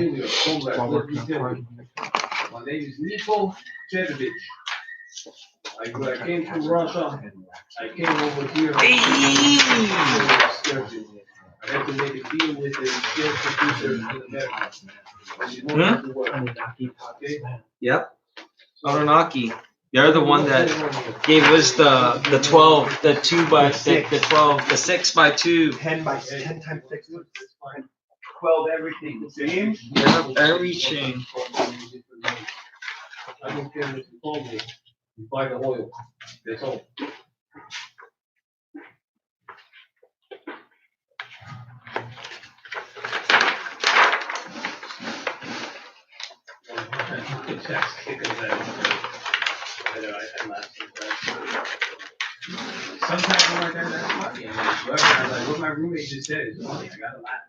My name is Niko Chedovich. I came to Russia. I came over here. I had to make a deal with the share producer in America. And you don't have to work. Okay? Yep. Aronaki. You're the one that gave us the 12, the 2 by the 12, the 6 by 2. 10 times 6. 12 everything. See? Yeah, everything. I don't care what you told me. You buy the oil. That's all. That's kickers that I know I'm not surprised. Sometimes I'm like, that's funny. I'm like, whoever, I'm like, what my roommate just said is funny. I gotta laugh.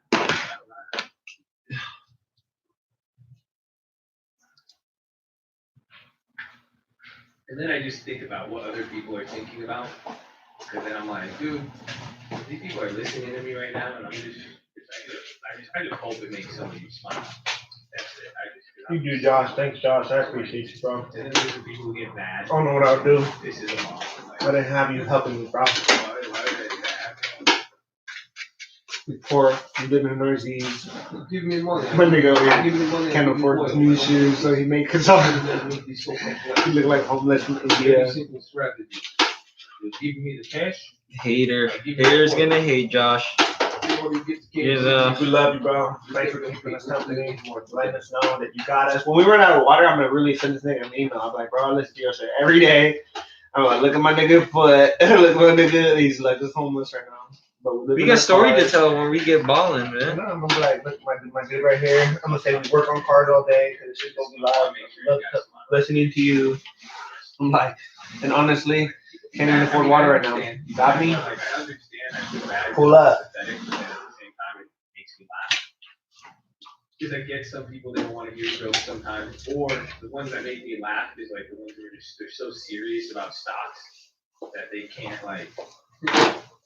And then I just think about what other people are thinking about. And then I'm like, dude, these people are listening to me right now, and I just hope it makes some of you smile. That's it. You do, Josh. Thanks, Josh. I appreciate you, bro. And then there's the people who get mad. I don't know what I would do. This is a mom. Like, I didn't have you helping me, bro. why would they do that? Before you live in noisy. Give me money. My nigga over here Give me money. can't afford new shoes, so he made consulting. He look like homeless in India. Simple strategy. You're giving me the cash. Hater. Haters gonna hate Josh. Yeah. We love you, bro. Thanks for keeping us company. Letting us know that you got us. When we run out of water, I'm gonna really send this nigga an email. I'm like, bro, I listen to your shit every day. I'm like, look at my nigga foot. Look at my nigga. He's like just homeless right now. But We got story to tell when we get balling, man. I'm gonna be like, look, my dude right here. I'm gonna say we work on cars all day because it's just gonna be loud. Listening to you. I'm like, and honestly, can't even afford water right now. You got me? Pull up. Because I get some people they don't want to hear jokes sometimes, or the ones that make me laugh is like the ones who are just they're so serious about stocks that they can't like,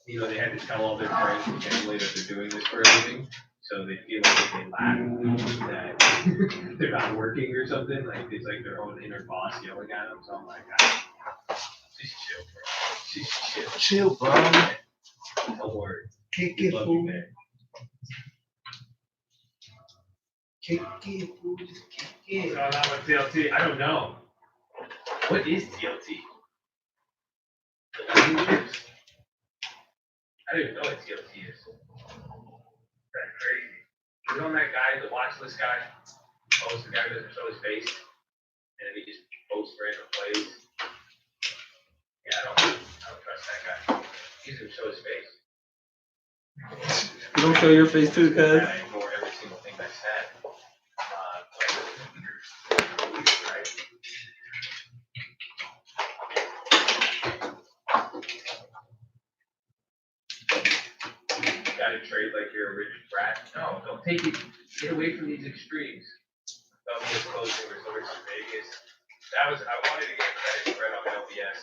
you know, they have to tell all their friends and family that they're doing this for a living, so they feel like if they laugh that they're not working or something, like it's like their own inner boss yelling at them. So I'm like, just chill, bro. Just chill. Chill, bro. Don't worry. Kick We it, love fool. you, man. Kick it, fool. Just kick So I'm not with TLT. I don't know. What is TLT? I don't even know what TLT is. That's crazy. You know that guy, the watch list guy? Posts the guy who doesn't show his face, and then he just posts random plays. Yeah, I don't trust that guy. He doesn't show his face. You don't show your face too, cuz. I ignore every single thing that's said. Right? You gotta trade like you're a rich brat. No, don't take it. Get away from these extremes. WS closing resorts in Vegas. I wanted to get credit spread on LBS.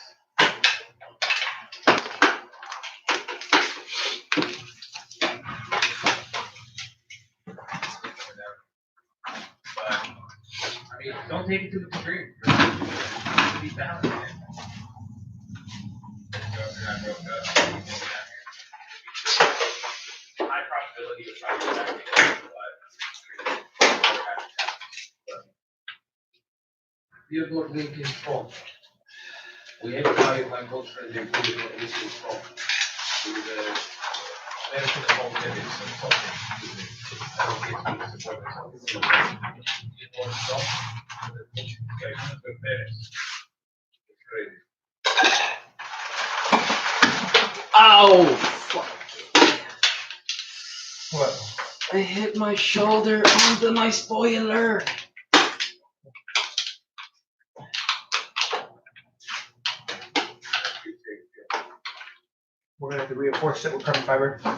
But I mean, don't take it to the extreme. Be balanced. High probability of trying to vehicle in control. We have value my culture and their vehicle in control. We the medical consultant is consulting. I don't get to support myself. You want to stop? Okay, good finish. It's great. Ow! Fuck. What? I hit my shoulder onto my spoiler. We're gonna have to reinforce it with carbon fiber. All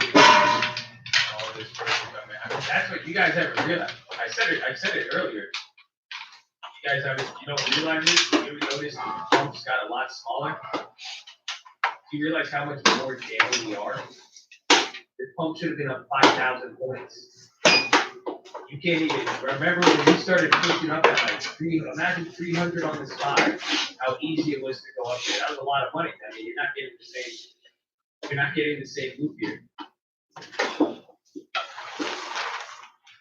this crazy stuff, man. That's what you guys haven't realized. I said it earlier. You guys haven't, you don't realize it. You ever notice the pumps got a lot smaller? Do you realize how much more down we are? This pump should have been up 5,000 points. You can't even remember when we started pushing up at like imagine 300 on the spot, how easy it was to go up there. That was a lot of money. I mean, you're not getting the same loop here.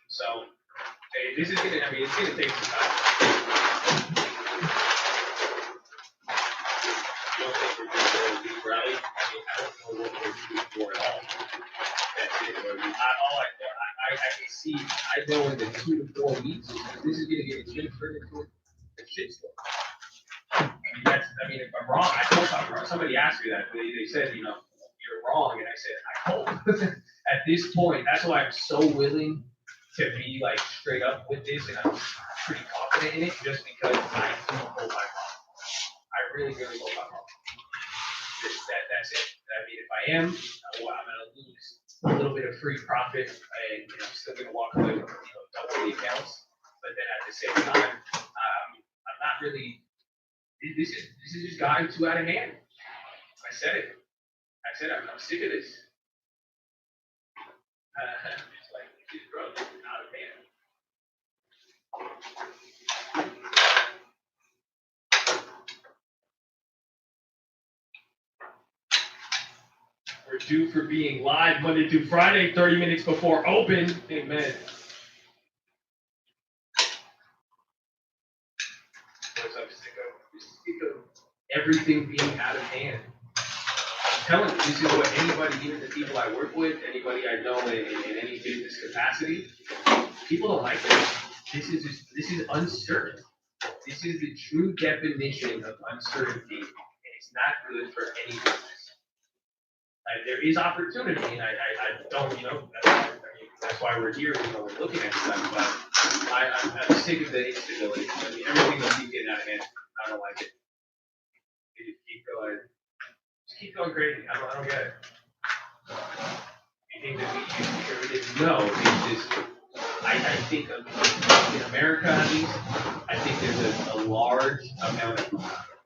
So, hey, this is gonna, I mean, it's gonna take some time. You don't think we're just going to leave rally? I mean, I don't know what we're shooting for at all. That's it. I can see, I know in the 2 to 4 weeks, this is gonna get, it's gonna turn into a shitstorm. I mean, if I'm wrong, I hope I'm wrong. Somebody asked me that, they said, you know, you're wrong, and I said, I hope. At this point, that's why I'm so willing to be like straight up with this, and I'm pretty confident in it, just because I do hold my mom. I really, really hold my mom. That's it. I mean, if I am, well, I'm gonna lose a little bit of free profit, and I'm still gonna walk away with double the accounts. But then at the same time, I'm not really. This is just gotten too out of hand. I said it. I'm sick of this. It's like this bro, this is out of hand. We're due for being live Monday through Friday, 30 minutes before open. Amen. What's up, sicko? Everything being out of hand. I'm telling you, this is what anybody, even the people I work with, anybody I know in any business capacity, people don't like this. This is uncertain. This is the true definition of uncertainty, and it's not good for any business. There is opportunity, and I don't, that's why we're here, we're looking at stuff, but I'm sick of the instability. I mean, everything will keep getting out of hand. I don't like it. They just keep going crazy. I don't get it. You think that we didn't know, it's just, I think in America at least, I think there's a large amount of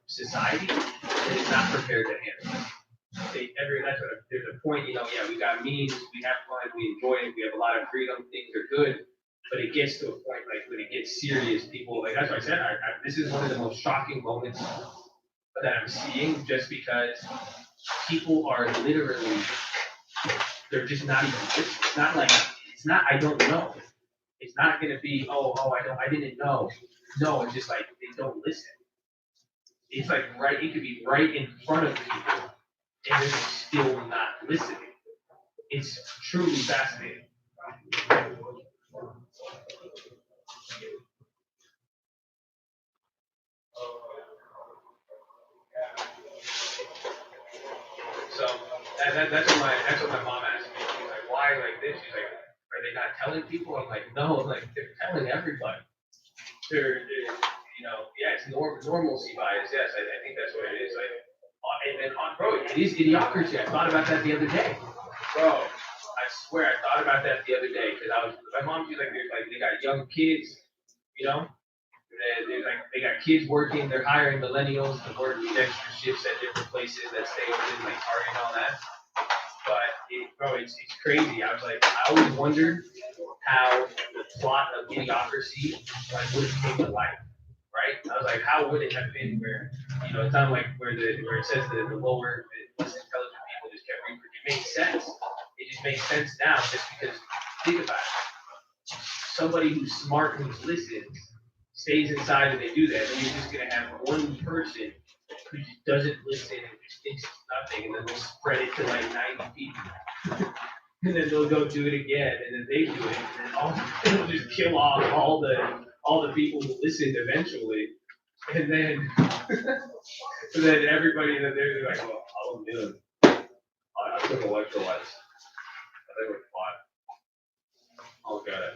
society that is not prepared to handle it. There's a point, we got means, we have fun, we enjoy it, we have a lot of freedom, things are good, but it gets to a point, like, when it gets serious, people, like, that's what I said, this is one of the most shocking moments that I'm seeing, just because people are literally, they're just not even, it's not, I don't know. It's not gonna be, I didn't know. No, it's just like, they don't listen. It's like, it could be right in front of people, and they're still not listening. It's truly fascinating. So that's what my mom asked me. She's like, why like this? She's like, are they not telling people? I'm like, no. I'm like, they're telling everybody. They're it's normalcy bias. Yes, I think that's what it is. Like, bro, it is idiocracy. I thought about that the other day, bro. I swear, I thought about that the other day because my mom. She's like, they got young kids, they got kids working. They're hiring millennials to work these extra shifts at different places that stay open, like Target and all that. But it's crazy. I was like, I always wondered how the plot of Idiocracy would have came to life, right? I was like, how would it have been where it's not like where it says the lower, the less intelligent people just kept reproducing. It makes sense. It just makes sense now, just because think about it. Somebody who's smart and who's listens stays inside and they do that, and you're just gonna have one person who just doesn't listen and just thinks it's nothing, and then they'll spread it to like 90 people. And then they'll go do it again, and then they do it, and then it'll just kill off all the people who listened eventually. And then everybody that they're like, well, I'm doing. I took electrolytes. They were fine. I'll get it.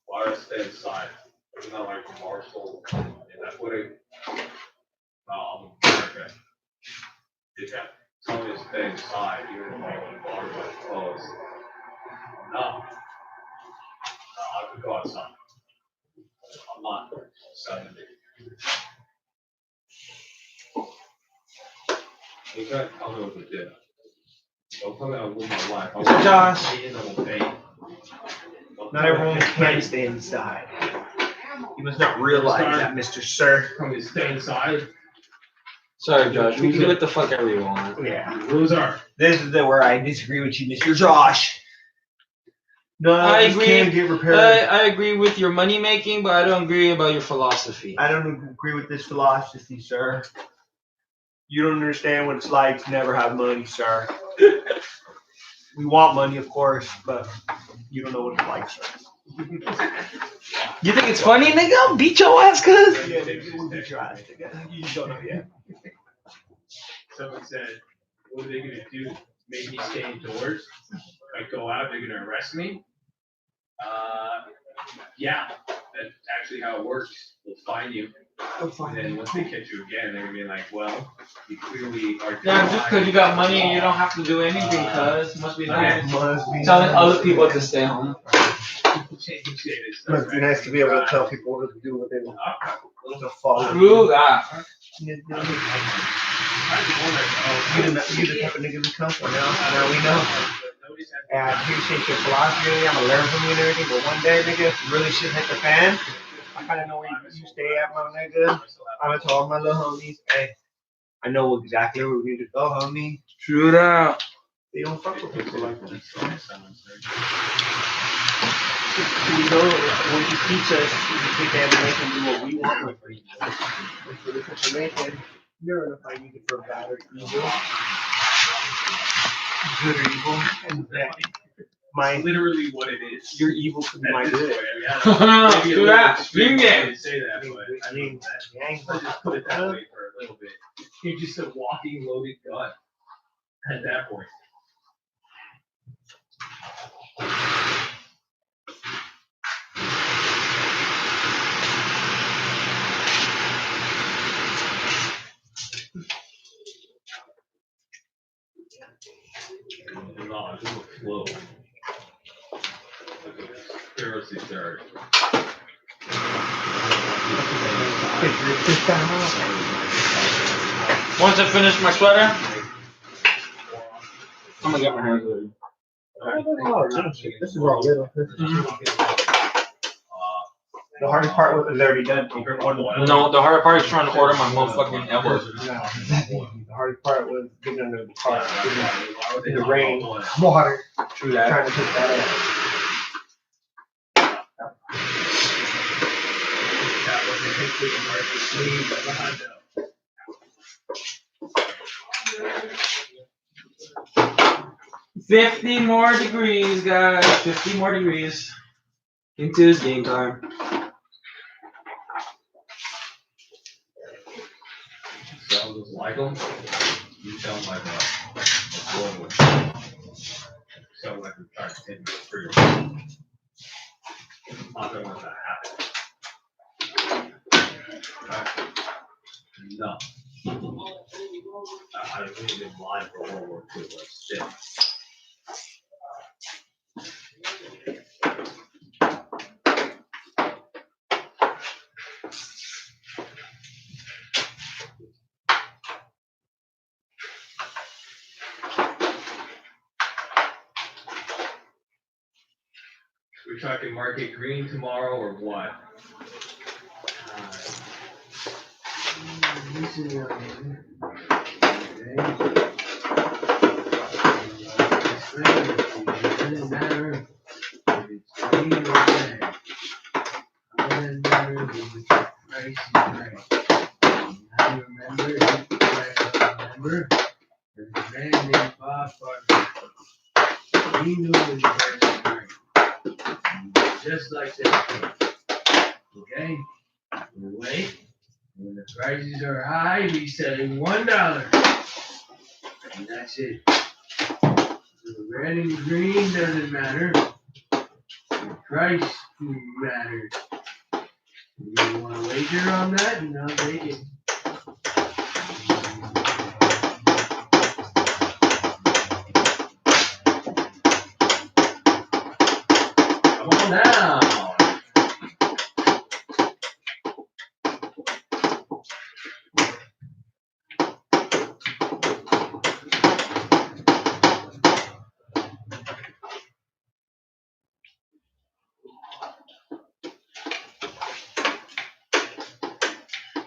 Why do I stay inside? Isn't that like Marshall? And that's what it. I'm okay. Yeah. Tell me to stay inside, even if I want to bar my clothes. No. I could go outside. I'm not 70. You can't tell me what to do. Don't tell me I'm with my wife. So Josh, Not everyone can stay inside. You must not realize that, Mr. Sir. Tell me to stay inside. Sorry, Josh. We can do what the fuck ever you want. Yeah. Rules are. This is where I disagree with you, Mr. Josh. No, I this agree. can't get repaired. I agree with your money making, but I don't agree about your philosophy. I don't agree with this philosophy, sir. You don't understand what it's like to never have money, sir. We want money, of course, but you don't know what it's like, sir. You think it's funny, nigga? I'll beat your ass, cuz. Yeah, we'll beat your ass, nigga. You just don't know yet. Someone said, what are they going to do? Make me stay indoors? If I go out, they're going to arrest me? Yeah, that's actually how it works. They'll find you. And then once they catch you again, they're gonna be like, well, you clearly are. Yeah, just because you got money, you don't have to do anything, cuz. Must be nice. Must be Telling nice. other people to stay home. Must be nice to be able to tell people what to do what they want to follow. True that. You the type of nigga we come from now we know. And I appreciate your philosophy. I'm gonna learn from you and everything. But one day, nigga, if really shit hit the fan, I kind of know where you stay at, my nigga. I'm gonna tell all my little homies, hey, I know exactly where we need to go, homie. True that. They don't fuck with people like that. You know, when you teach us, you take that information and do what we want with it. And for this information, you're gonna find you for bad or evil. Good or evil. And that Literally what it is. your evil could be my good. True that. Stream game. Say that, but I mean, let's just put it that way for a little bit. You're just a walking loaded gun at that point. No, it's a flow. Seriously, sorry. Once I finish my sweater, I'm gonna get my hands dirty. This is all little. The hardest part was already done. No, the hard part is trying to order my motherfucking elbows. The hardest part was getting under the car in the rain, water, True that. trying to put that up. $50 more degrees, guys. 50 more degrees. Into this game time. So like them, you tell them like that. So like I'm trying to hit me for your not gonna let that happen. No. I was really in line for World War II, like shit. We're talking market green tomorrow or what? He knew it was just like that. Okay? Wait. When the prices are high, we selling $1. And that's it. So the red and green doesn't matter. The price matters. You want to wager on that? And I'll take it. Come on now.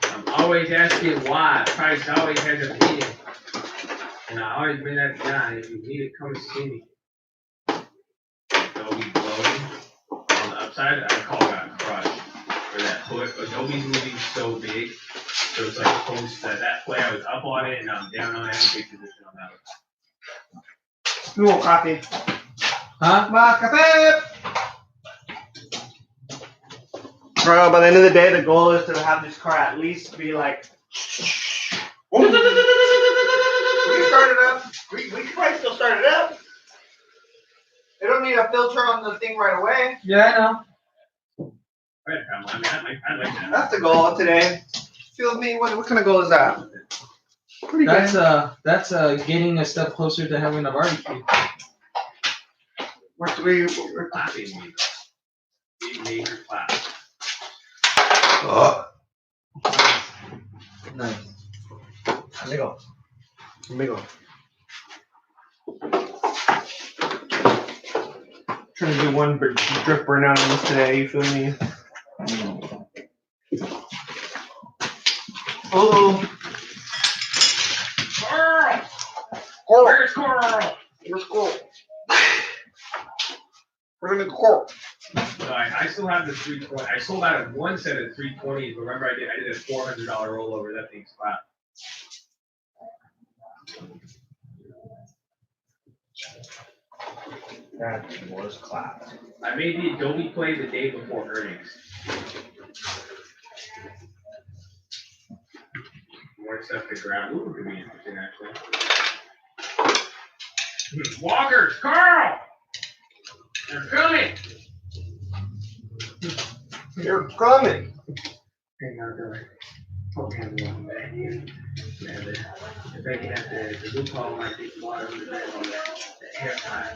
I'm always asking why. Price always has an opinion. And I always been that guy. If you need it, come see me. Adobe blowing on the upside, that call got crushed. Or that put, Adobe's moving so big. So it's like post that play, I was up on it and I'm down on it, and big position on that one. You want coffee? Huh? My coffee! Bro, by the end of the day, the goal is to have this car at least be like. We can start it up. We can probably still start it up. They don't need a filter on the thing right away. Yeah, I know. Red Pebble. I mean, I like that. That's the goal today. Feel me? What kind of goal is that? Pretty good. That's getting a step closer to having a barbecue. We're Clapping me. Big major clap. Nice. Amigo. Trying to do one drift burnout on this today, you feel me? Oh. Coral! Coral. Where's Coral? Where's Coral? We're gonna Coral. So I still have the 320. I sold out of one set of 320s. Remember, I did a $400 rollover. That thing's flat. That was clapped. I made the Adobe play the day before earnings. More stuff to grab. Ooh, could be interesting actually. Walkers, Carl! They're coming! You're coming. Hang on, they're like, put me on the one back here. And if they can have the blue call, might take water on the bed on the hair tie.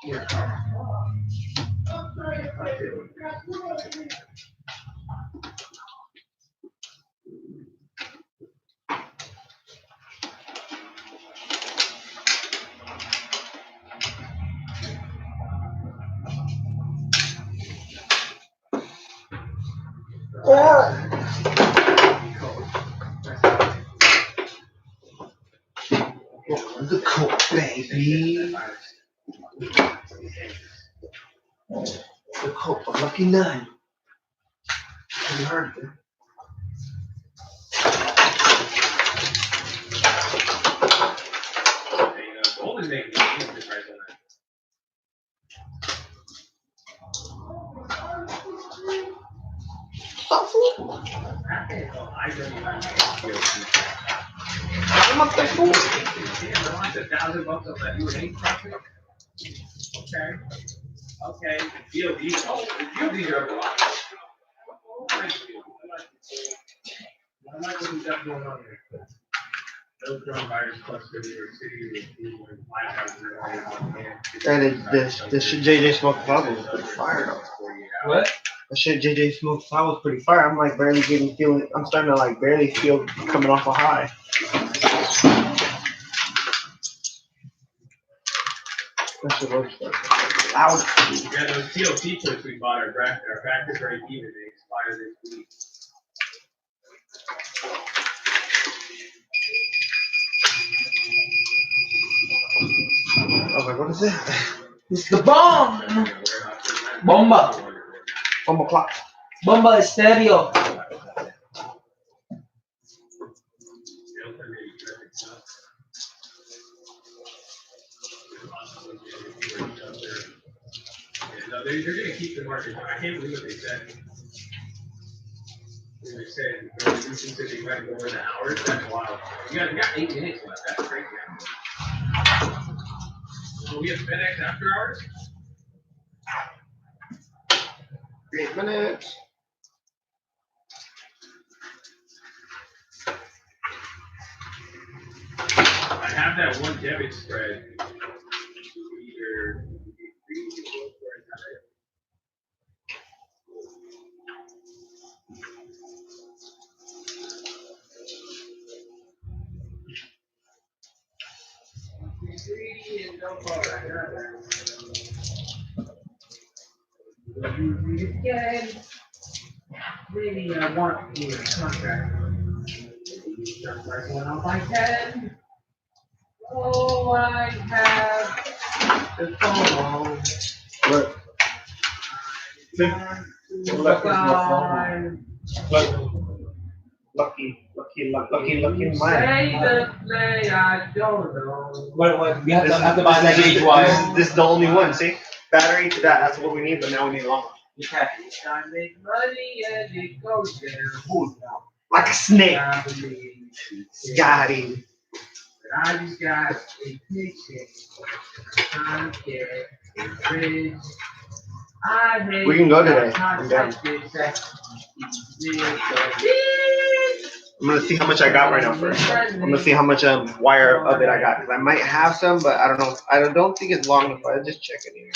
Here, Carl. The coupe, baby. The coupe, a lucky 9. Pretty hard, dude. Gold is making a huge difference on that. I'm up there, fool. Damn, I want $1,000 on that U8 profit. Okay. DODs are up a lot. I like what we've got going on here. No coronavirus cluster in New York City with people in White House And the shit JJ smoked flower was pretty fire though. What? The shit JJ smoked flower was pretty fire. I'm like barely feeling. I'm starting to like barely feel coming off a high. That shit was loud. Yeah, those TOT clips we bought are back to break even. They expire this week. I was like, what is that? It's the bomb! Bomba! Bomba clock. Bomba estéreo. No, they're going to keep the market. I can't believe what they said. They said they're reducing to they might go over the hours. That's wild. You got 8 minutes left. That's crazy. So we have FedEx after hours? 8 minutes. I have that one debit spread. Either maybe I want to contract. One off by 10. Oh, I have the phone. What? Lucky Say mine. the play, I don't know. What? We have to buy that gauge wire. This is the only one, see? Battery to that, that's what we need, but now we need longer. Okay. I make money and it goes there. Like a snake. Got him. But I just got a paycheck. Trying to get a bridge. We can go today. I'm down. I'm gonna see how much I got right now first. I'm gonna see how much wire of it I got, because I might have some, but I don't know. I don't think it's long enough. I'll just check it here.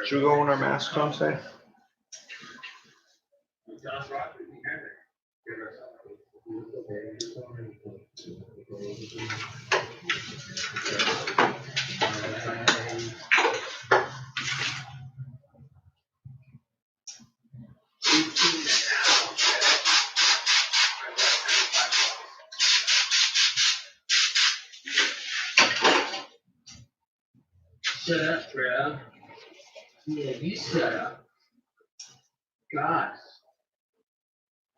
Should we go on our masks on today? Shut up, bro. Yeah, you shut up. God.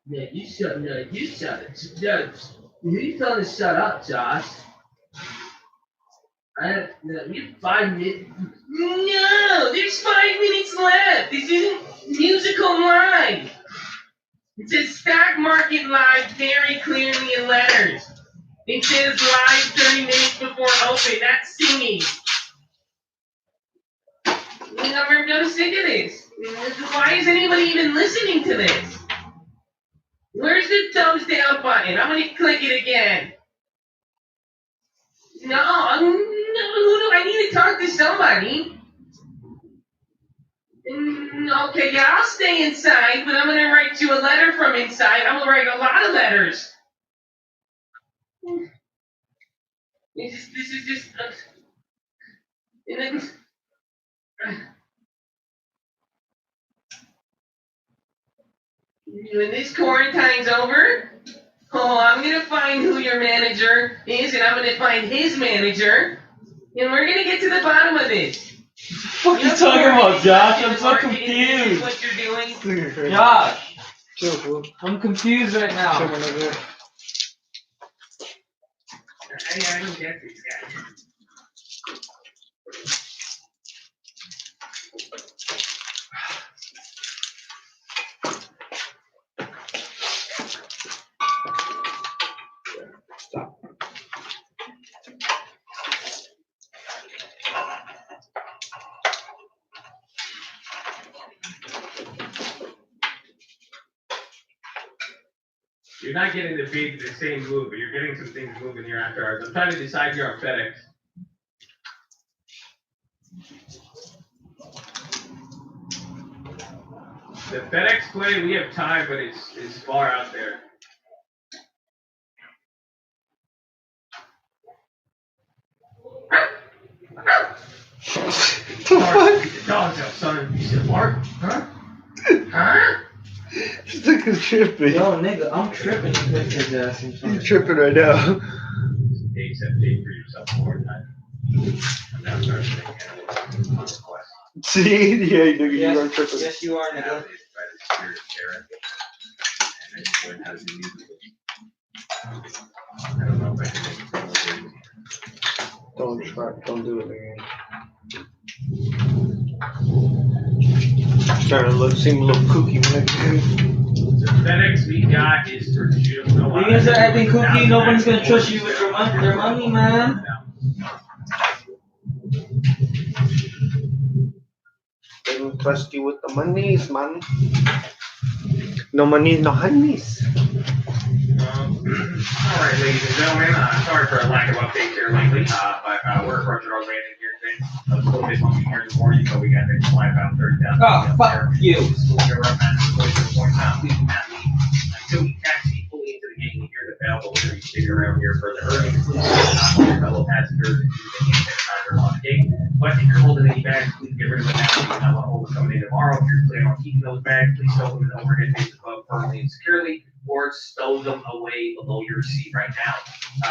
Yeah, you shut up. You shut up. You telling to shut up, Josh? You 5 minutes. No, there's 5 minutes left. This isn't musical live. It says stock market live very clearly in letters. It says live 30 minutes before open. That's singing. I'm sick of this. Why is anybody even listening to this? Where's the thumbs down button? I'm gonna click it again. No, I need to talk to somebody. Okay, yeah, I'll stay inside, but I'm gonna write you a letter from inside. I'm gonna write a lot of letters. This is just. When this quarantine's over, I'm gonna find who your manager is, and I'm gonna find his manager, and we're gonna get to the bottom of this. What are you talking about, Josh? I'm so confused. What you're doing? Josh, Chill, I'm confused right now. I don't get this guy. You're not getting the same move, but you're getting some things moving here after hours. I'm trying to decide here on FedEx. The FedEx play, we have time, but it's far out there. The dog's out, son. You said, Mark? Huh? Huh? This nigga's tripping. Yo, nigga, I'm tripping. You're tripping right now. Dave said pay for yourself more time. I'm now starting to think consequence. See? Yeah, nigga, Yes, you are tripping. yes, you are, Now nigga. they try to steer it there. And I just learned how to do music. I don't know if I can make it real good. Don't do it again. Starting to seem a little kooky, man. The FedEx we got is for June. You guys are acting kooky. Nobody's gonna trust you with their money, man. They don't trust you with the monies, man. No money, no honeys. All right, ladies and gentlemen, sorry for a lack of updates here lately, but we're approaching our landing here today. A little bit funky here in the morning, so we got to fly about 30,000. Oh, fuck you. Until we taxi fully into the gate here at the bell, but we're going to be sitting around here further early. Your fellow passengers and the on the gate. But if you're holding any bags, please get rid of them now. So you can have one hold coming in tomorrow. If you're planning on keeping those bags, please stow them in the overhead bins above firmly and securely, or stow them away below your seat right now.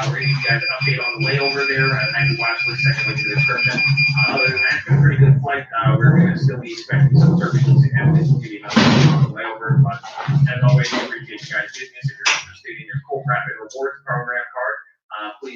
We're going to give you guys an update on the way over there. Maybe watch for a second with the description. Other than that, it's been a pretty good flight. We're going to still be expecting some turbulence and evidence. We'll give you another update on the way over. But as always, we appreciate you guys business. If you're interested in your Cool Rapid Rewards program card, please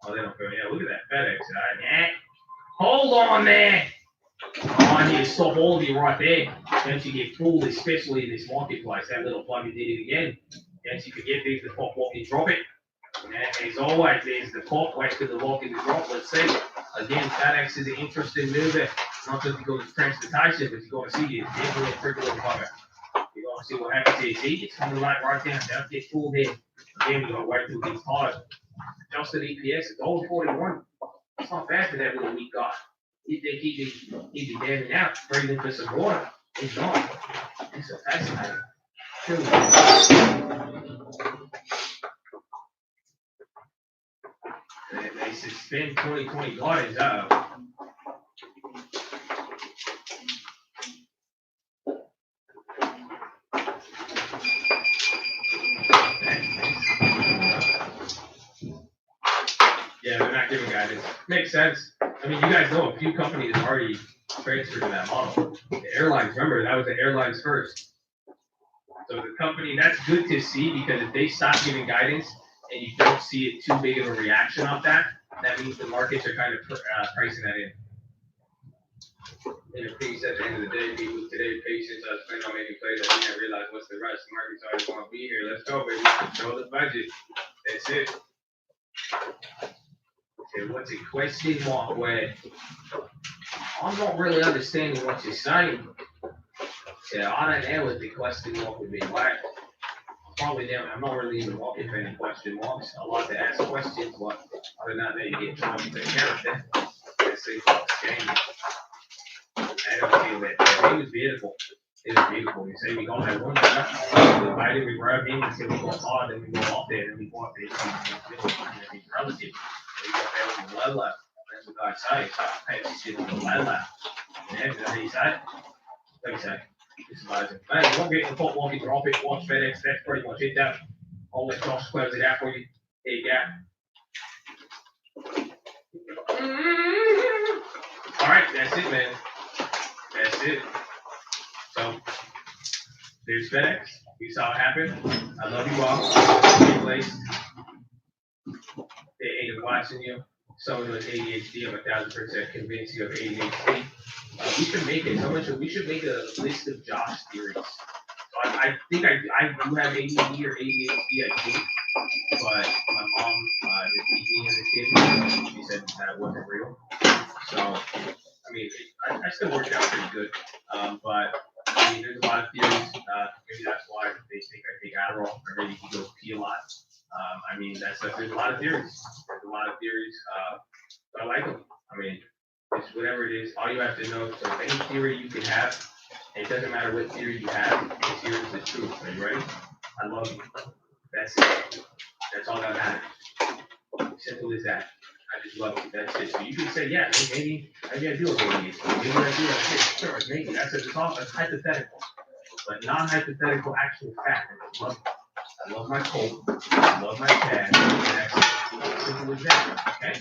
Oh, they don't go. Yeah, look at that FedEx. Hold on, man. Oh, I need to stop all of you right there. Don't you get fooled, especially in this marketplace. That little plugger did it again. Don't you forget there's the pop, walk, and drop it. And as always, there's the pop, wait for the walk and the drop. Let's see. Again, FedEx is an interesting mover. Not just because it's transportation, but you got to see it. It's definitely a freaking little plugger. You got to see what happens here. See, it's coming right down. Don't get fooled there. Again, we got to wait till it gets tired. Adjusted EPS, $1.41. It's not bad for that little weak guy. You'd think he'd be damming out, breathing for some water. He's not. It's a fascinating. They suspend 2020 guidance. Yeah, they're not giving guidance. Makes sense. I mean, you guys know a few companies have already transferred to that model. The airlines, remember, that was the airlines first. So the company, that's good to see because if they stop giving guidance and you don't see it too big of a reaction off that, that means the markets are kind of pricing that in. And the piece at the end of the day, people today, patience, I was planning on making plays. I didn't realize what's the rush. The markets always want to be here. Let's go, baby. Control the budget. That's it. Okay, what's a question mark where I'm not really understanding what you're saying. Yeah, I don't know what the question mark would be. Like, probably down. I'm not really even looking for any question marks. I like to ask questions, but other than that, you get trying to take care of it. Let's see what's game. I don't feel that. It was beautiful. It was beautiful. You say we got that one shot. We fight it, we grab in until we go hard, then we go off there, then we go up there. It's relative. We got there with the low left. That's what I say. It's like, hey, shit on the low left. Yeah, that's how you say it. Like you say. It's amazing. Man, you won't get the top one, you drop it, watch FedEx, that's pretty much it now. I'll let Josh close it out for you. There you go. Alright, that's it, man. That's it. So, there's FedEx. You saw it happen. I love you all. Place. They ain't watching you. Someone with ADHD, I'm 1,000% convinced you of ADHD. We should make it. We should make a list of Josh theories. So I think I do have ADD or ADHD, I think. But my mom just beat me as a kid. She said that wasn't real. So, I mean, I still worked out pretty good. But, I mean, there's a lot of theories. Maybe that's why they think I take Adderall, or maybe he goes pee a lot. I mean, there's a lot of theories. There's a lot of theories. But I like them. I mean, it's whatever it is. All you have to know. So any theory you can have, it doesn't matter what theory you have. This here is the truth. Are you ready? I love you. That's it. That's all that matters. Simple as that. I just love you. That's it. So you can say, yeah, maybe I do have ADHD. Maybe I do have this. Sure, maybe. That's hypothetical. But non-hypothetical actual fact. I love you. I love my coat. I love my dad. That's simple as that. Okay?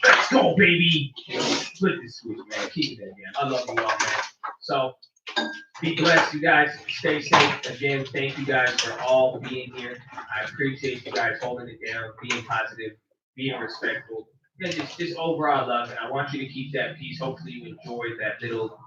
Let's go, baby. Flip this switch, man. Keep it in, man. I love you all, man. So, be blessed, you guys. Stay safe. Again, thank you guys for all being here. I appreciate you guys holding it down, being positive, being respectful. And just overall love, and I want you to keep that peace. Hopefully you enjoyed that little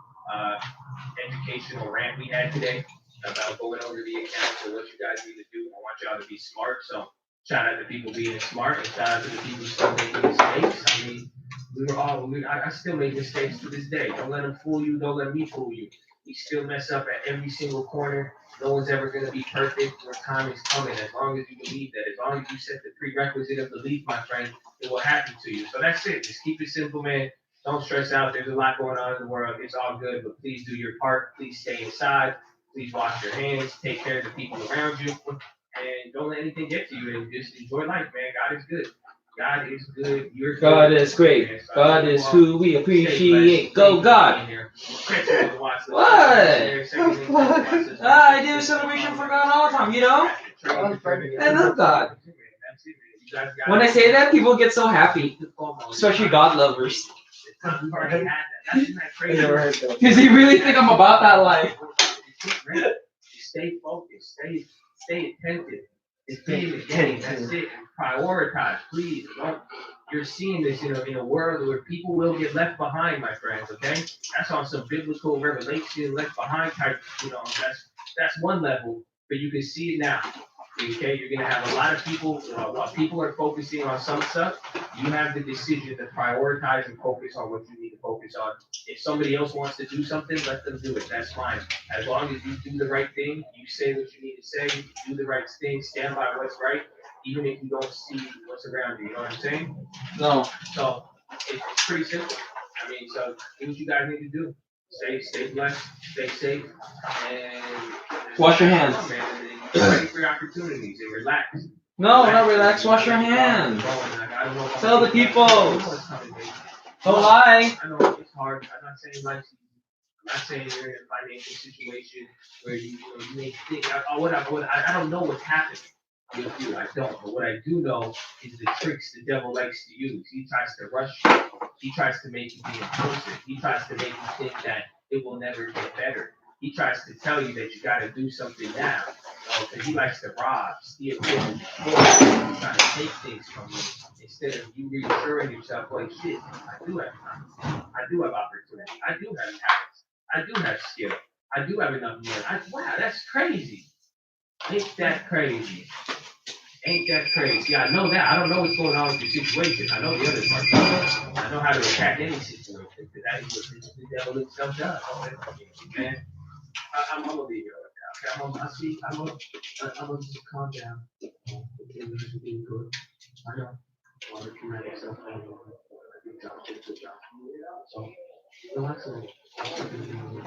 educational rant we had today about going over the accounts and what you guys need to do. I want y'all to be smart. So shout out to people being smart, and shout out to the people still making mistakes. I mean, I still make mistakes to this day. Don't let them fool you. Don't let me fool you. We still mess up at every single corner. No one's ever going to be perfect. Your time is coming. As long as you believe that, as long as you set the prerequisite of belief, my friend, it will happen to you. So that's it. Just keep it simple, man. Don't stress out. There's a lot going on in the world. It's all good, but please do your part. Please stay inside. Please wash your hands. Take care of the people around you. And don't let anything get to you. And just enjoy life, man. God is good. God is good. You're good. God is great. Man. So God is who we appreciate. Go God. What? I do celebration for God all the time, you know? I love God. When I say that, people get so happy. Especially God lovers. I've already had that. That's not I crazy. never heard that. Does he really think I'm about that life? Stay focused. Stay attentive. Stay in the game. That's it. Prioritize, please. Don't. You're seeing this in a world where people will get left behind, my friends. Okay, that's on some biblical revelation, left behind type. That's one level, but you can see it now. Okay, you're gonna have a lot of people. While people are focusing on some stuff, you have the decision to prioritize and focus on what you need to focus on. If somebody else wants to do something, let them do it. That's fine. As long as you do the right thing, you say what you need to say, you do the right thing, stand by what's right, even if you don't see what's around you. You know what I'm saying? No. So it's pretty simple. I mean, so do what you guys need to do. Stay blessed, stay safe, and Wash your hands. Get ready for your opportunities and relax. No, not relax. Wash your hands. Tell the people. Don't lie. I know it's hard. I'm not saying life's easy. I'm not saying you're in a financial situation where you may think. I don't know what's happening with you. I don't. But what I do know is the tricks the devil likes to use. He tries to rush you. He tries to make you be impulsive. He tries to make you think that it will never get better. He tries to tell you that you got to do something now. Because he likes to rob, steal, kill, and destroy. He's trying to take things from you instead of you reassuring yourself, like, shit, I do have time. I do have opportunity. I do have talents. I do have skill. I do have enough money. Wow, that's crazy. Ain't that crazy? Ain't that crazy? Yeah, I know that. I don't know what's going on with your situation. I know the other part. I know how to attack any situation. Because that is what the devil himself does. Man, I'm gonna leave it like that. I'm gonna just calm down. Okay, we're just being good. I know. I want to commit myself. I know. Good job. Good job. So, relax a little.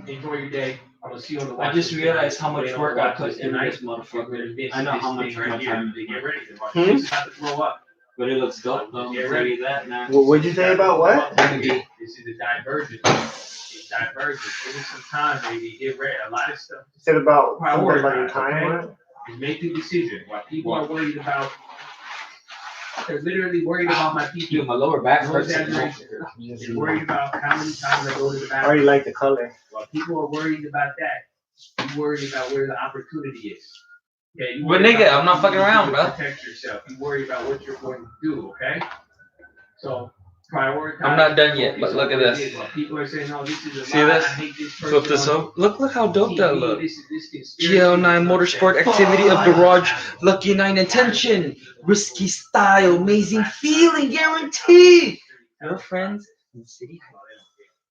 Enjoy your day. I'm gonna see you on the. I just realized how much work I put in this motherfucker. I know how much right my here. time. Get ready to watch. It's about to throw up. But it looks dope though. Get I'll ready. tell you that now. What'd you say about what? This is a divergence. It's divergence. Give it some time, baby. Get ready. A lot of stuff. Said about Prioritize, something about your time, okay? right? Just make the decision. While people are worried about, they're literally worried about my people. Dude, my lower back No hurts. exaggeration. They're worried about how many times I go to the I already bathroom. like the color. While people are worried about that, you worry about where the opportunity is. Okay, you But worry nigga, about I'm not what you fucking need to around, do to bro. Protect yourself. You worry about what you're going to do. Okay. So prioritize. I'm not done yet, but focus look on at what it this. is. While people are saying, "No, this is a See lie. this? I hate this person." Flip this on up. Look how dope that TV, looks. this is this conspiracy. GL9 Motorsport Activity of Garage, Lucky 9 Intention, Risky Style, Amazing Feeling, Guaranteed. Your friends in City Heights.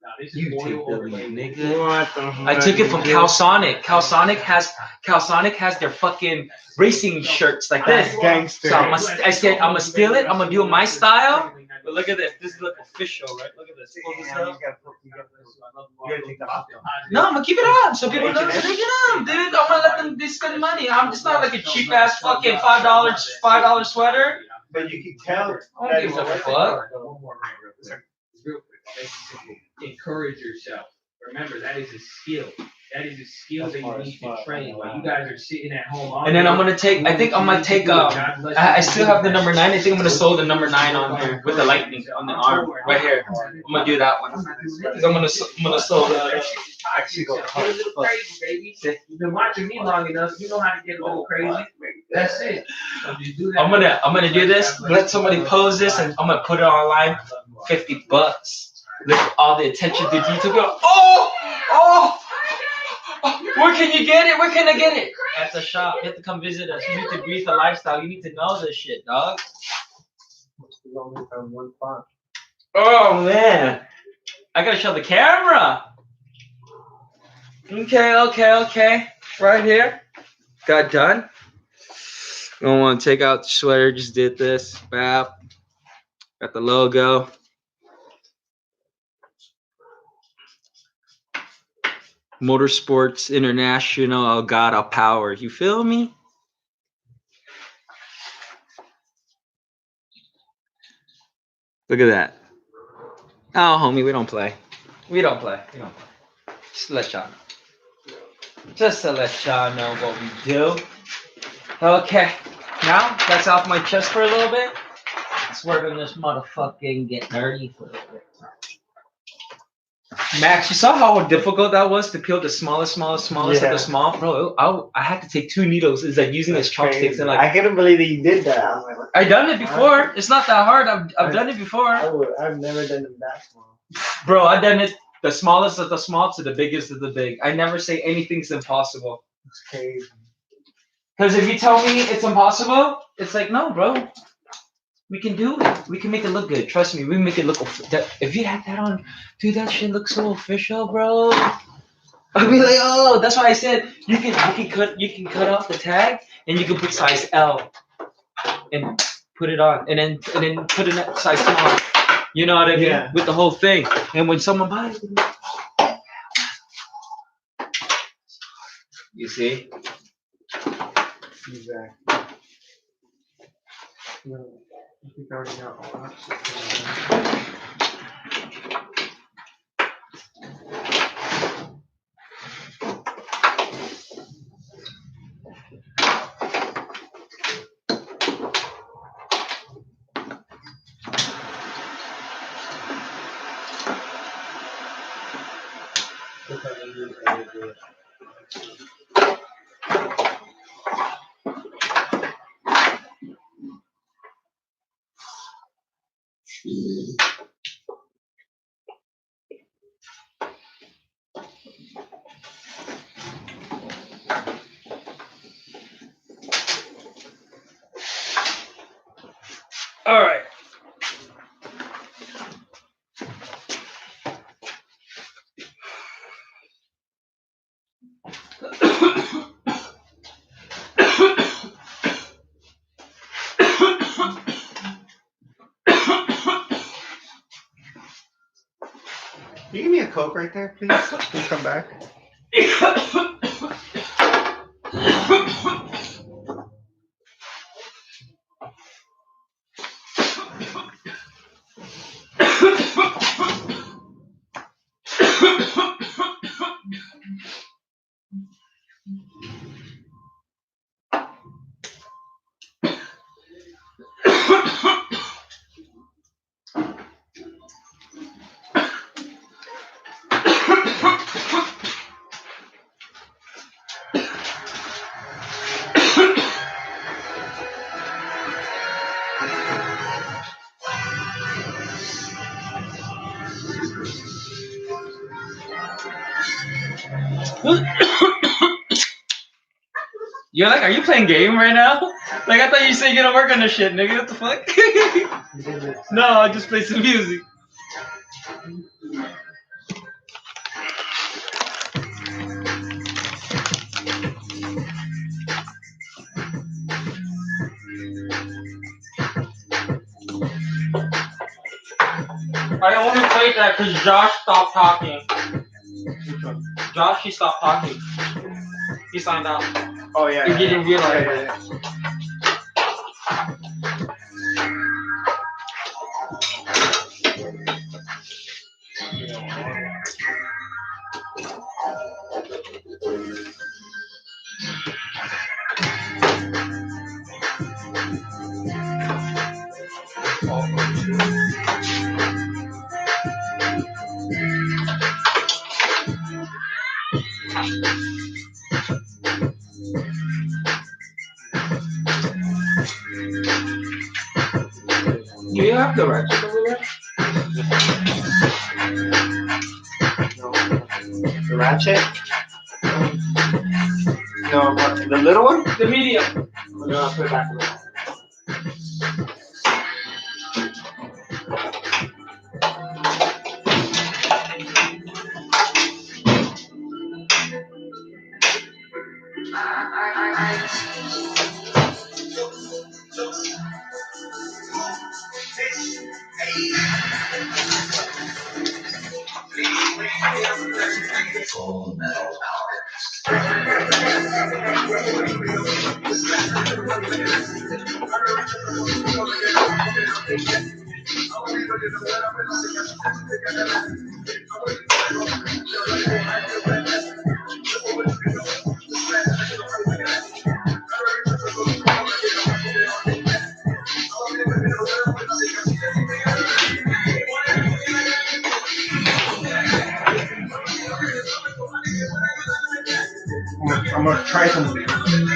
Now, this is YouTube oil building, overlay. nigga. What the I took it from Calsonic. Calsonic has their fucking racing shirts like this. That's gangster. So I said I'm gonna steal it. I'm gonna do it my style. But look at this. This is look official, right? Look at this. Pull this Yeah, you up. gotta take that off. No, I'm gonna keep it on so people know. Take it on, dude. I'm gonna let them. They spend money. It's not like a cheap ass fucking $5 sweater. But you can tell. I don't give a fuck. One more rant, real quick. Make it simple. Encourage yourself. Remember, that is a skill. That is a skill that you need to train. While you guys are sitting at home, And then I'm gonna take. I think I'm gonna take. I still have the number 9. I think I'm gonna sew the number 9 on here with the lightning on the arm right here. I'm gonna do that one. Cause I'm gonna sew that. Actually go Get a little crazy, baby. You've been watching me long enough. You know how to get a little crazy. That's it. So just do that. I'm gonna do this. Let somebody pose this, and I'm gonna put it online. $50. Look at all the attention to detail. Go, oh! Where can you get it? Where can I get it? At the shop. You have to come visit us. You need to breathe the lifestyle. You need to know this shit, dog. Oh man, I gotta show the camera. Okay. Right here. Got done. Don't want to take out the sweater. Just did this. Bap. Got the logo. Motorsports International, Elgato Power. You feel me? Look at that. Oh, homie, we don't play. We don't play. Just to let y'all know. Just to let y'all know what we do. Okay. Now, that's off my chest for a little bit. So we're gonna just motherfucking get dirty for it. Max, you saw how difficult that was to peel the smallest of the small, bro. I had to take 2 needles. It's like using his chopsticks and like. I couldn't believe that you did that. I'm like, I done it before. It's not that hard. I've done it before. I've never done it that small. Bro, I've done it the smallest of the small to the biggest of the big. I never say anything's impossible. It's crazy. Because if you tell me it's impossible, it's like, no, bro. We can do it. We can make it look good. Trust me, we make it look. If you had that on, dude, that shit looks so official, bro. I'd be like, oh, that's why I said you can cut off the tag and you can put size L and put it on, and then put it at size small. You know what I mean? Yeah. With the whole thing. And when someone buys it, you see? Exactly. No, I think I already got all that shit. All right. Can you give me a Coke right there, please? Please come back. You're like, are you playing game right now? Like, I thought you said you're gonna work on this shit, nigga. What the fuck? No, I just play some music. I only played that because Josh stopped talking. Josh, he stopped talking. He signed out. Oh yeah. He didn't realize it. Do you have the ratchet over there? The ratchet? No, the little one? The medium. No, I'll put it back in the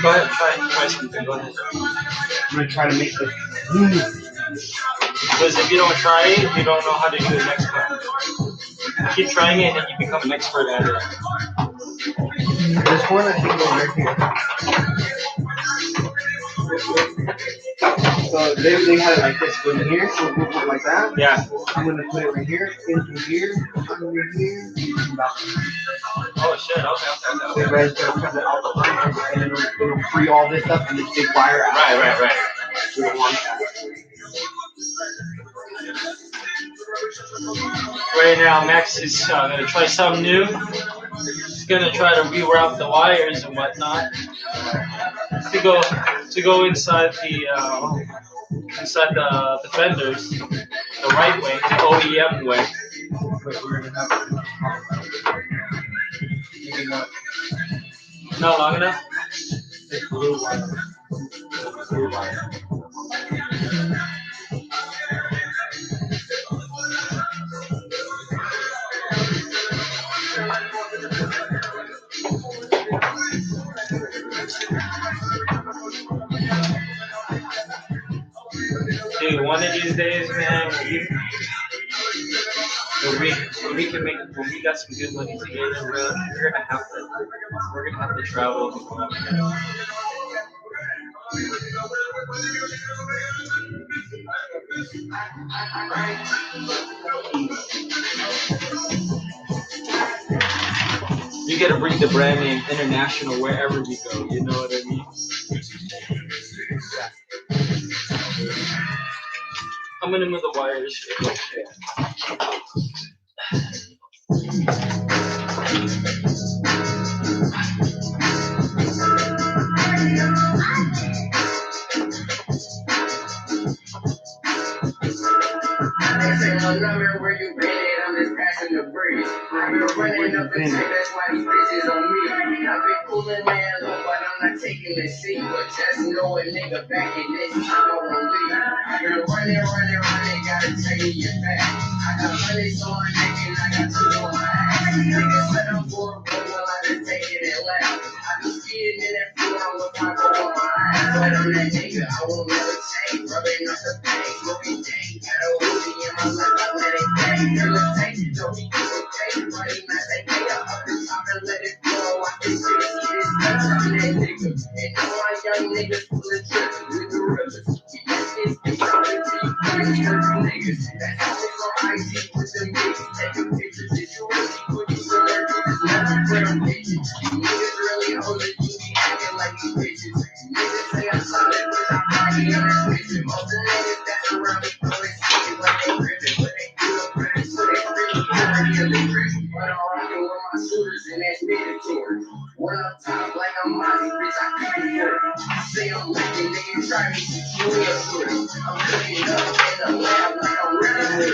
Go ahead, try something. Go ahead. I'm gonna try to make this. Because if you don't try it, you don't know how to do it next time. Keep trying it, and then you become an expert at it. This one I think goes right here. So they had it like this, go in here, so we'll put it like that. Yeah. I'm gonna put it right here, into here, under here, and back. Oh shit. Okay. So you guys gotta cut it out the front, and it'll free all this up and this big wire out. Right. We don't want that. Right now, Max is gonna try something new. He's gonna try to reroute the wires and whatnot to go inside the fenders the right way, the OEM way. But we're gonna have Not long enough. this blue wire. Blue wire. Dude, one of these days, man, when we got some good money together, bro, we're gonna have to travel. You gotta bring the brand name international wherever we go. You know what I mean? I'm gonna move the wires. Where you been at? I'm just passing the breeze. I've been running up the tape, that's why these bitches on me. I've been cooling man low, but I'm not taking the seat. But just know a nigga back in this time I won't leave. I've been running, gotta take me your back. I got money so I'm making, I got two on my ass. Niggas said I'm for a bro, well I just take it and laugh. I be skidding in that floor with my bro on my ass. But I'm that nigga, I won't never change. Rubbing up the pain, smoking dank. Got a Uzi in my life, I let it bang. Girl, it's taste, don't be okay. Money, not that nigga. Up the top and let it flow. I can see this bitch, I'm that nigga. And all my young niggas full of tricks with the rivers. We got this bitch out of the niggas. That's how they on IG with them bitches. Taking pictures, if you really put you in that bitches, never put them bitches. Niggas really hold it, you be acting like you bitches. Niggas say I'm solid, but I'm probably on that bitch. Most of the niggas that's around me, always see it like they ripping, but they do the credit, so they really already in the grip. But I'm rocking with my shooters, and that's mandatory. One up top, like I'm Monty, bitch, I keep it for it. Say I'm looking, nigga, try me, you real good. I'm cooking up in the lab like I'm ready for it.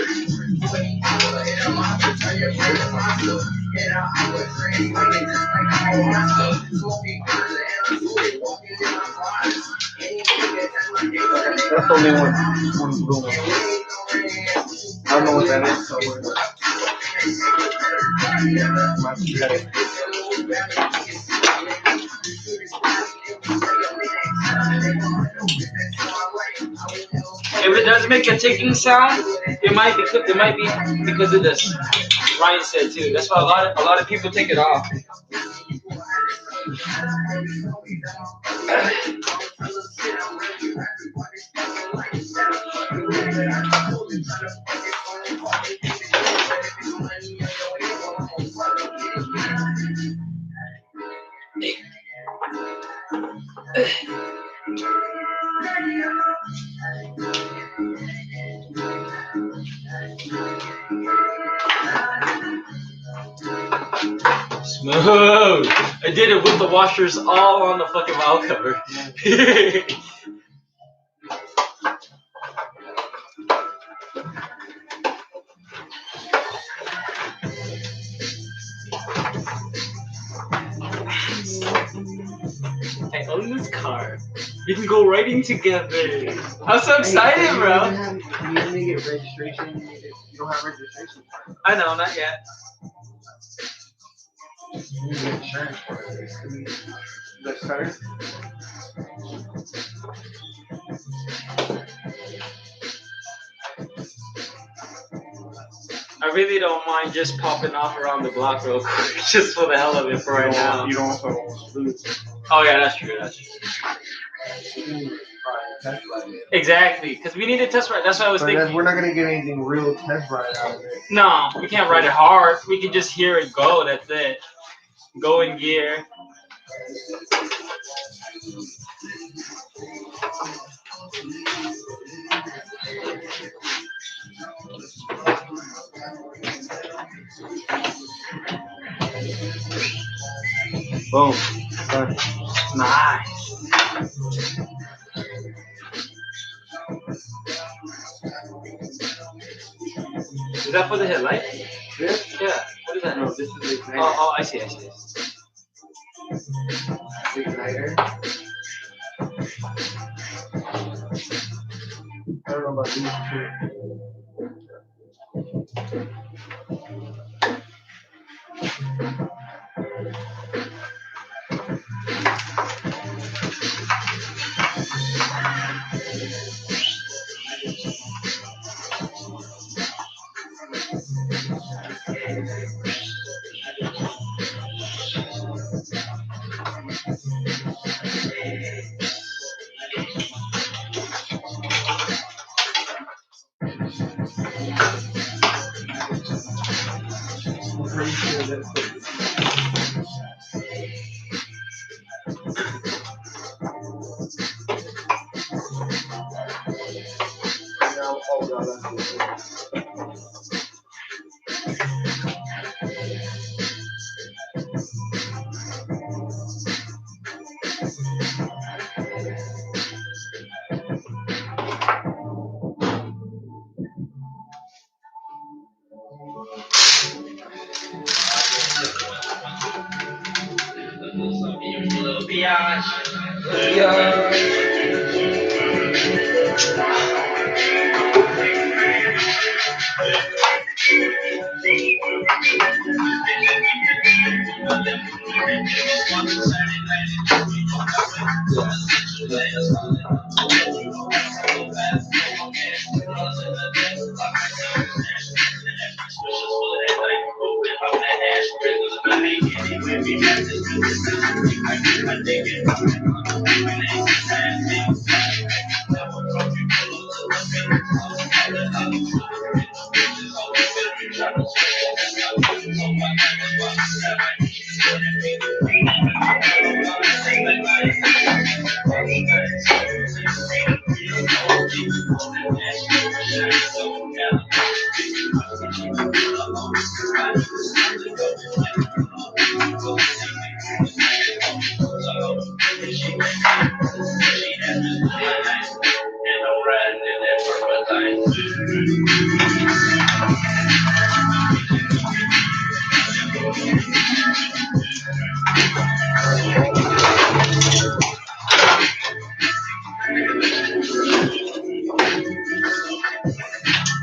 20 hours, hit them out to turn your brain to pasta. Hit out, I was translating just like I'm a monster. Smoking girls and I'm good, walking in my closet. Any nigga that's my nigga, That's only one blue one. I don't know what that is, so we're If it does make a ticking sound, it might be because of this. Ryan said too. That's why a lot of people take it off. Smooth. I did it with the washers all on the fucking valve cover. I own this car. We can go riding together. I'm so excited, bro. You didn't get registration. You don't have registration. I know, not yet. You need insurance for it. Let's start. I really don't mind just popping off around the block real quick, just for the hell of it for right now. You don't also lose. Oh yeah, that's true. That's true. Exactly, because we need to test ride. That's what I was thinking. We're not gonna get anything real test ride out of it. No, we can't ride it hard. We can just hear it go. That's it. Go in gear. Boom. Done. Nice. Is that for the headlight? This? Yeah. What is that? No, this is the igniter. Oh, I see. I see. The igniter. I don't know about these two. I'm pretty sure that's what now, oh god, that's it.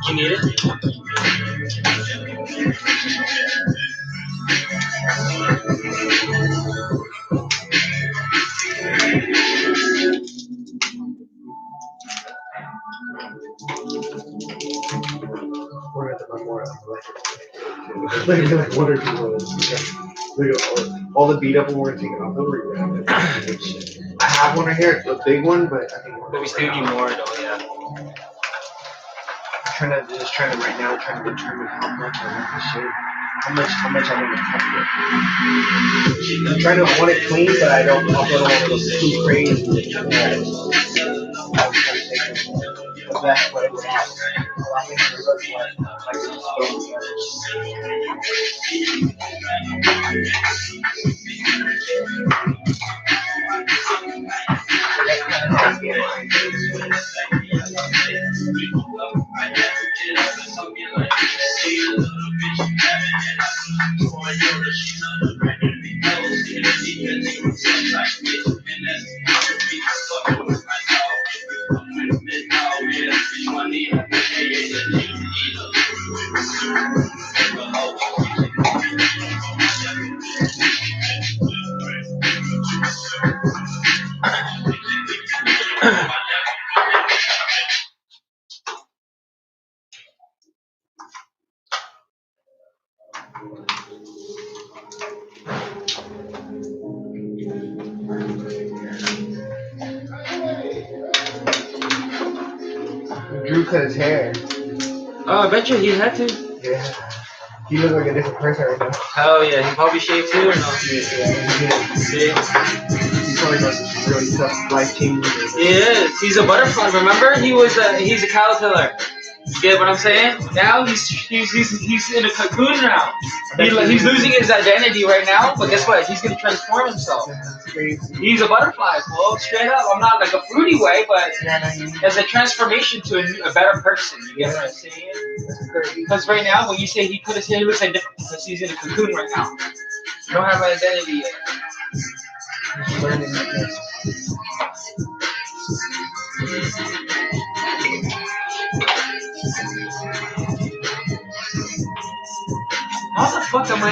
You need it? We're at the more like one or two ones. Look at all the beat up one we're taking off. I have one right here, a big one, but I think But we still need more though, yeah. I'm trying to right now trying to determine how much I want the shape. How much I want to touch it. I'm trying to I want it clean, but I don't want to go too crazy. Yeah. I was trying to take the best way without allowing it to look like some stone. Drew cut his hair. Oh, I bet you he had to. Yeah. He looks like a different person right now. Hell yeah, he probably shaved too or no? Yeah, he did. See? He's probably got this really tough life changing. He is. He's a butterfly. Remember? He's a caterpillar. You get what I'm saying? Now he's in a cocoon now. He's losing his identity right now, but guess what? He's gonna transform himself. He's a butterfly, well, straight up. I'm not like a fruity way, but as a transformation to a better person. You get what I'm saying? Because right now, when you say he put his hair, he looks like different because he's in a cocoon right now. You don't have an identity yet. How the fuck am I?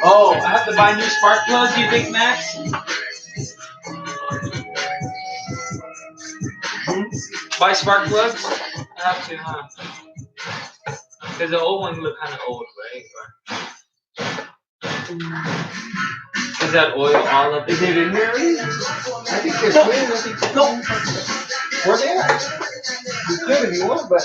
Oh, I have to buy new spark plugs, you think, Max? Buy spark plugs? I have to, huh? Because the old ones look kind of old, right? Is that oil all up? Is it in there? I think it's clean. No. Where they at? You could if you want, but.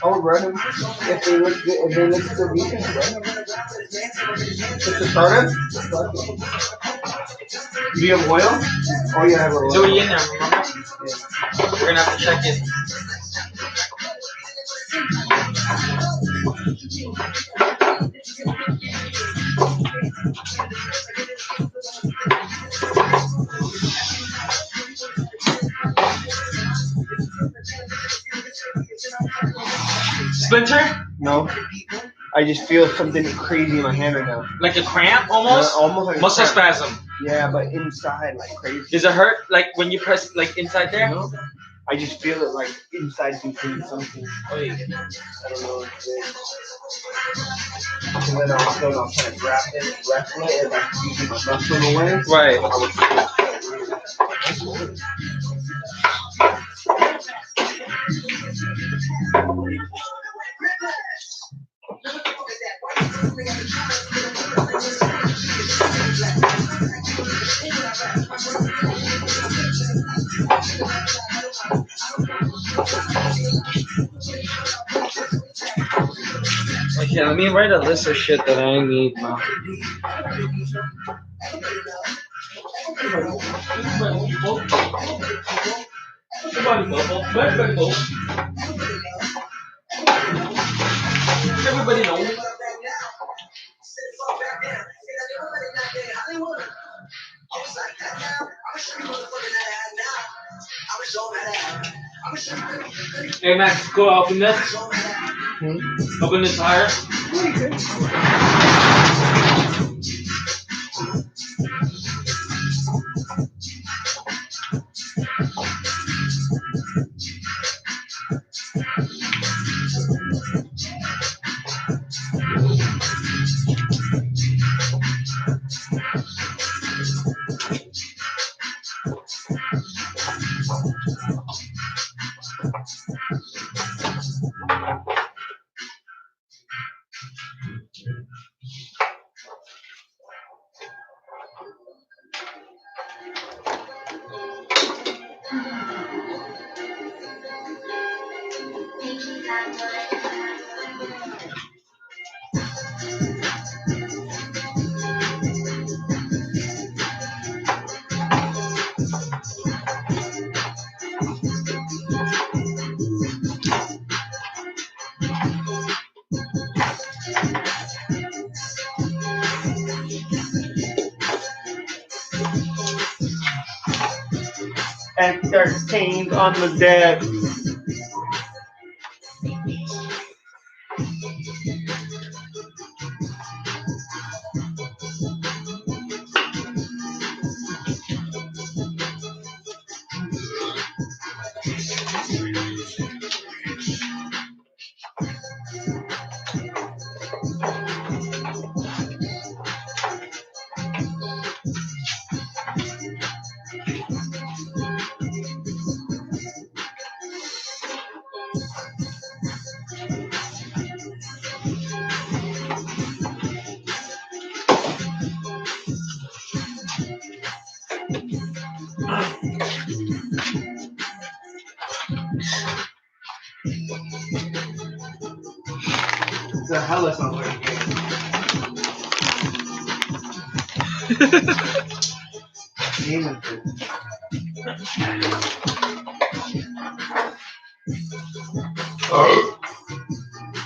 I'll run them if they look good, if they look so decent. Just to start it? Do you have oil? Oh, yeah, I have oil. It's already in there, remember? Yeah. We're gonna have to check it. Splinter? No. I just feel something crazy in my hand right now. Like a cramp almost? Almost like muscle a cramp. spasm. Yeah, but inside, like crazy. Does it hurt like when you press like inside there? No. I just feel it like inside between something. Oh, yeah. I don't know what it is. And then I'm trying to grab it, wrestle it, and like using my muscle away. Right. Okay, let me write a list of shit that I need now. Everybody knows. Hey Max, go open this. Open this tire. S13 on the deck. The hell is not working. Game is it?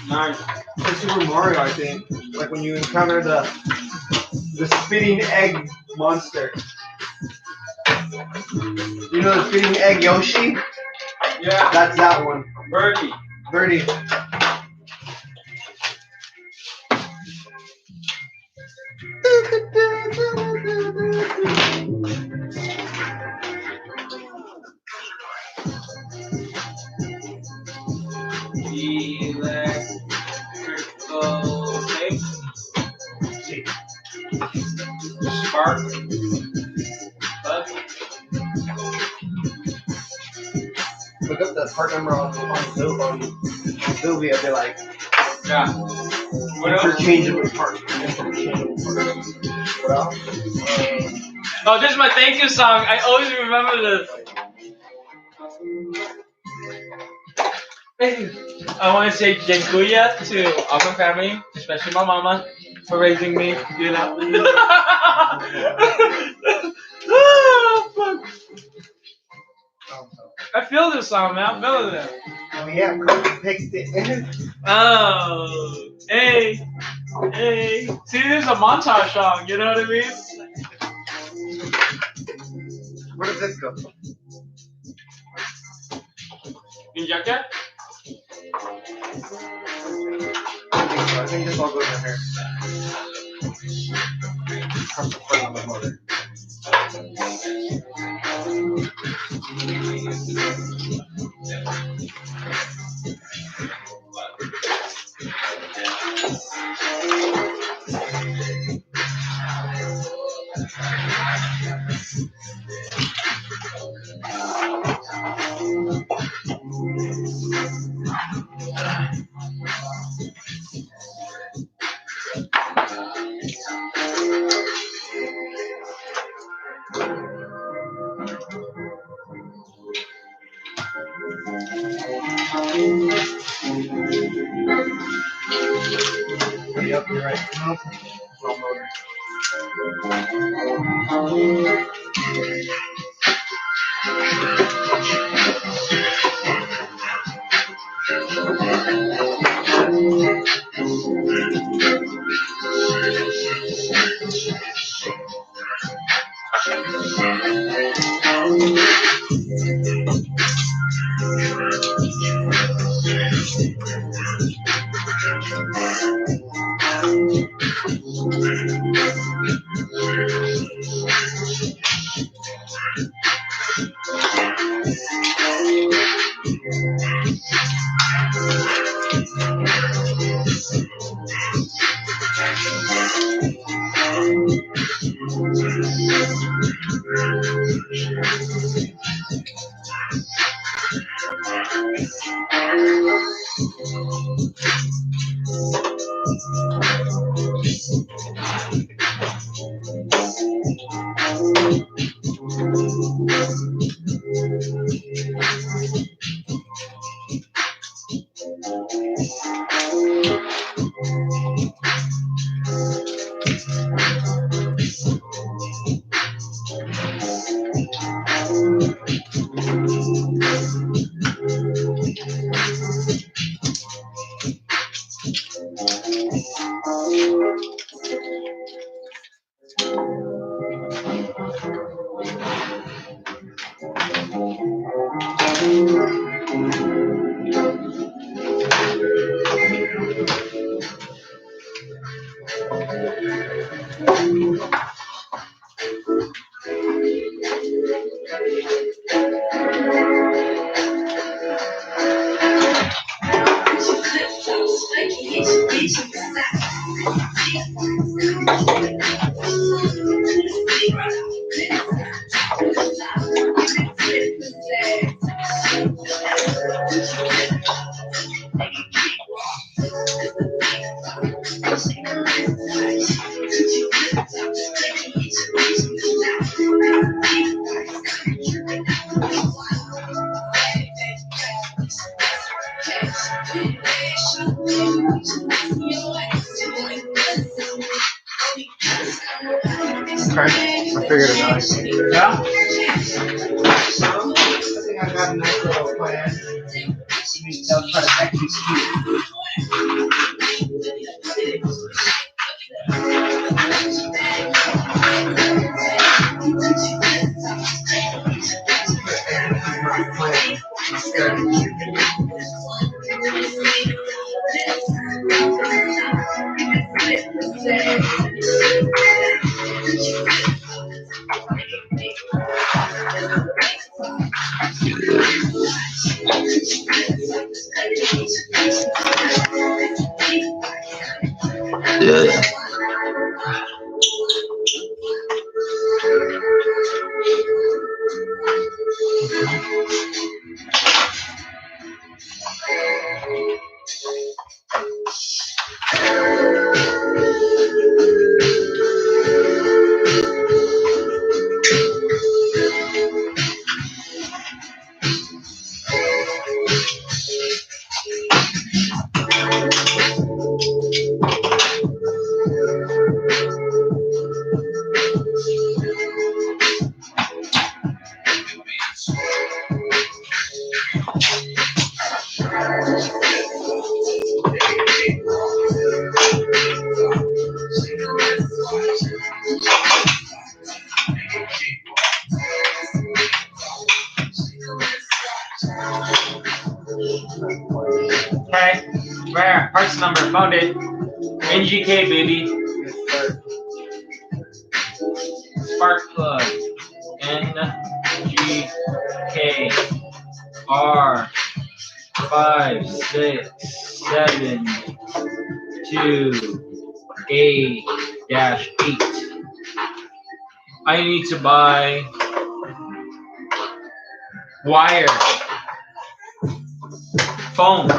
Nice. It's Super Mario, I think. Like when you encounter the spitting egg monster. You know the spitting egg Yoshi? Yeah. That's that one. Birdie. Birdie. Electrical tape. Spark. Plug. Look up the part number on Sylvia. They're like Yeah. What else? interchangeable parts. What else? Oh, this is my thank you song. I always remember this. I want to say Jenkuya to all my family, especially my mama, for raising me. You know. Oh, fuck. I feel this song, man. I feel it. Oh yeah, fixed it. Oh, hey, hey. See, this is a montage song. You know what I mean? Where does this go? Inject it. I think this all goes in here. Comes the front of the motor. Yep, you're right. No, wrong motor. I figured it out. Yeah? I think I got a nice little plan. They'll try to execute. Okay. Where? Parts number. Found it. NGK, baby. Spark plug. NGK. R. 5, 6, 7, 2, A dash 8. I need to buy wire. Foam.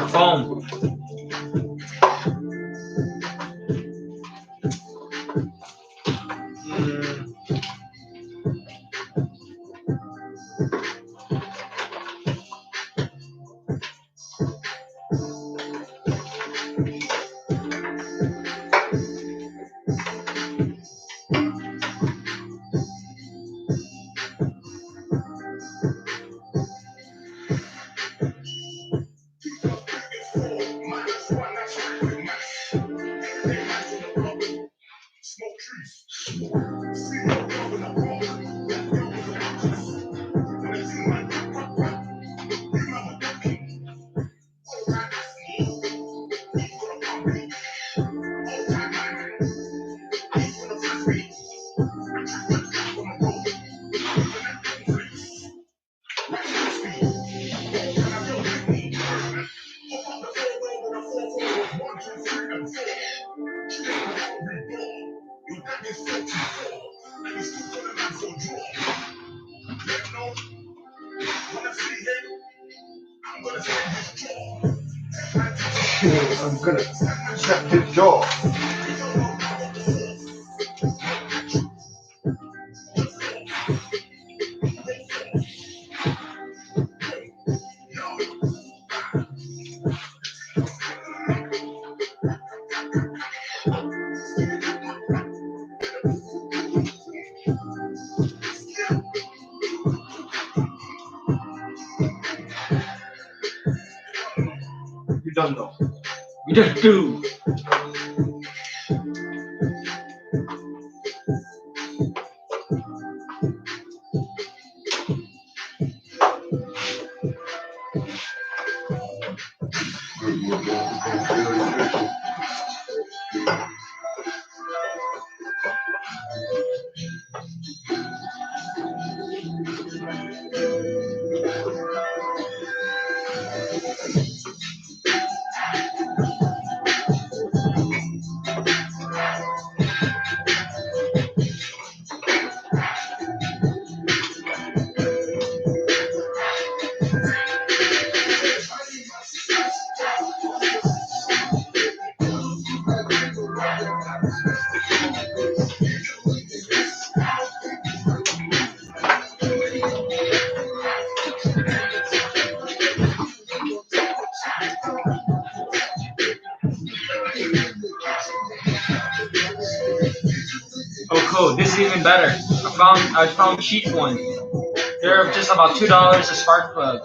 I'm gonna shut the door. You don't know. You just do. code. This is even better. I found cheap ones. They're just about $2 a spark plug.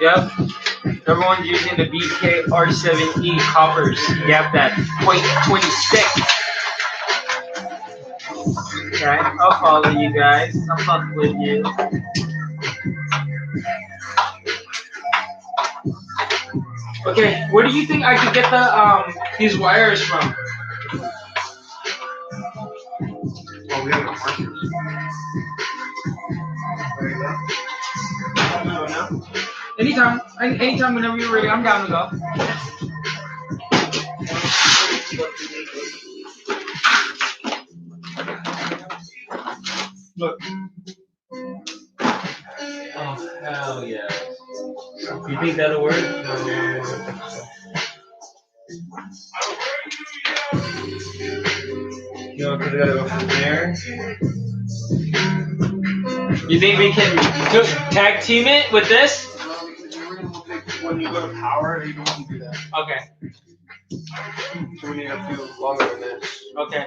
Yep. Everyone's using the BKR7E coppers. Yep, that .26. Okay, I'll follow you guys. I'll fuck with you. Okay, where do you think I could get the these wires from? Oh, we have no markers. There you go. Anytime, whenever you're ready, I'm down to go. Look. Oh, hell yeah. You think that'll work? No, because we gotta go from there. You think we can tag team it with this? When you go to power, you don't want to do that. Okay. So we need a few longer than this. Okay.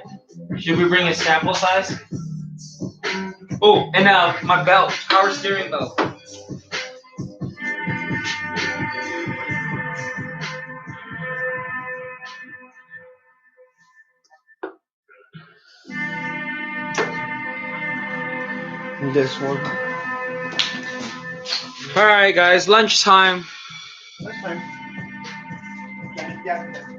Should we bring a sample size? Oh, and my belt, power steering belt. This one. All right, guys, lunchtime. That's fine. Yeah.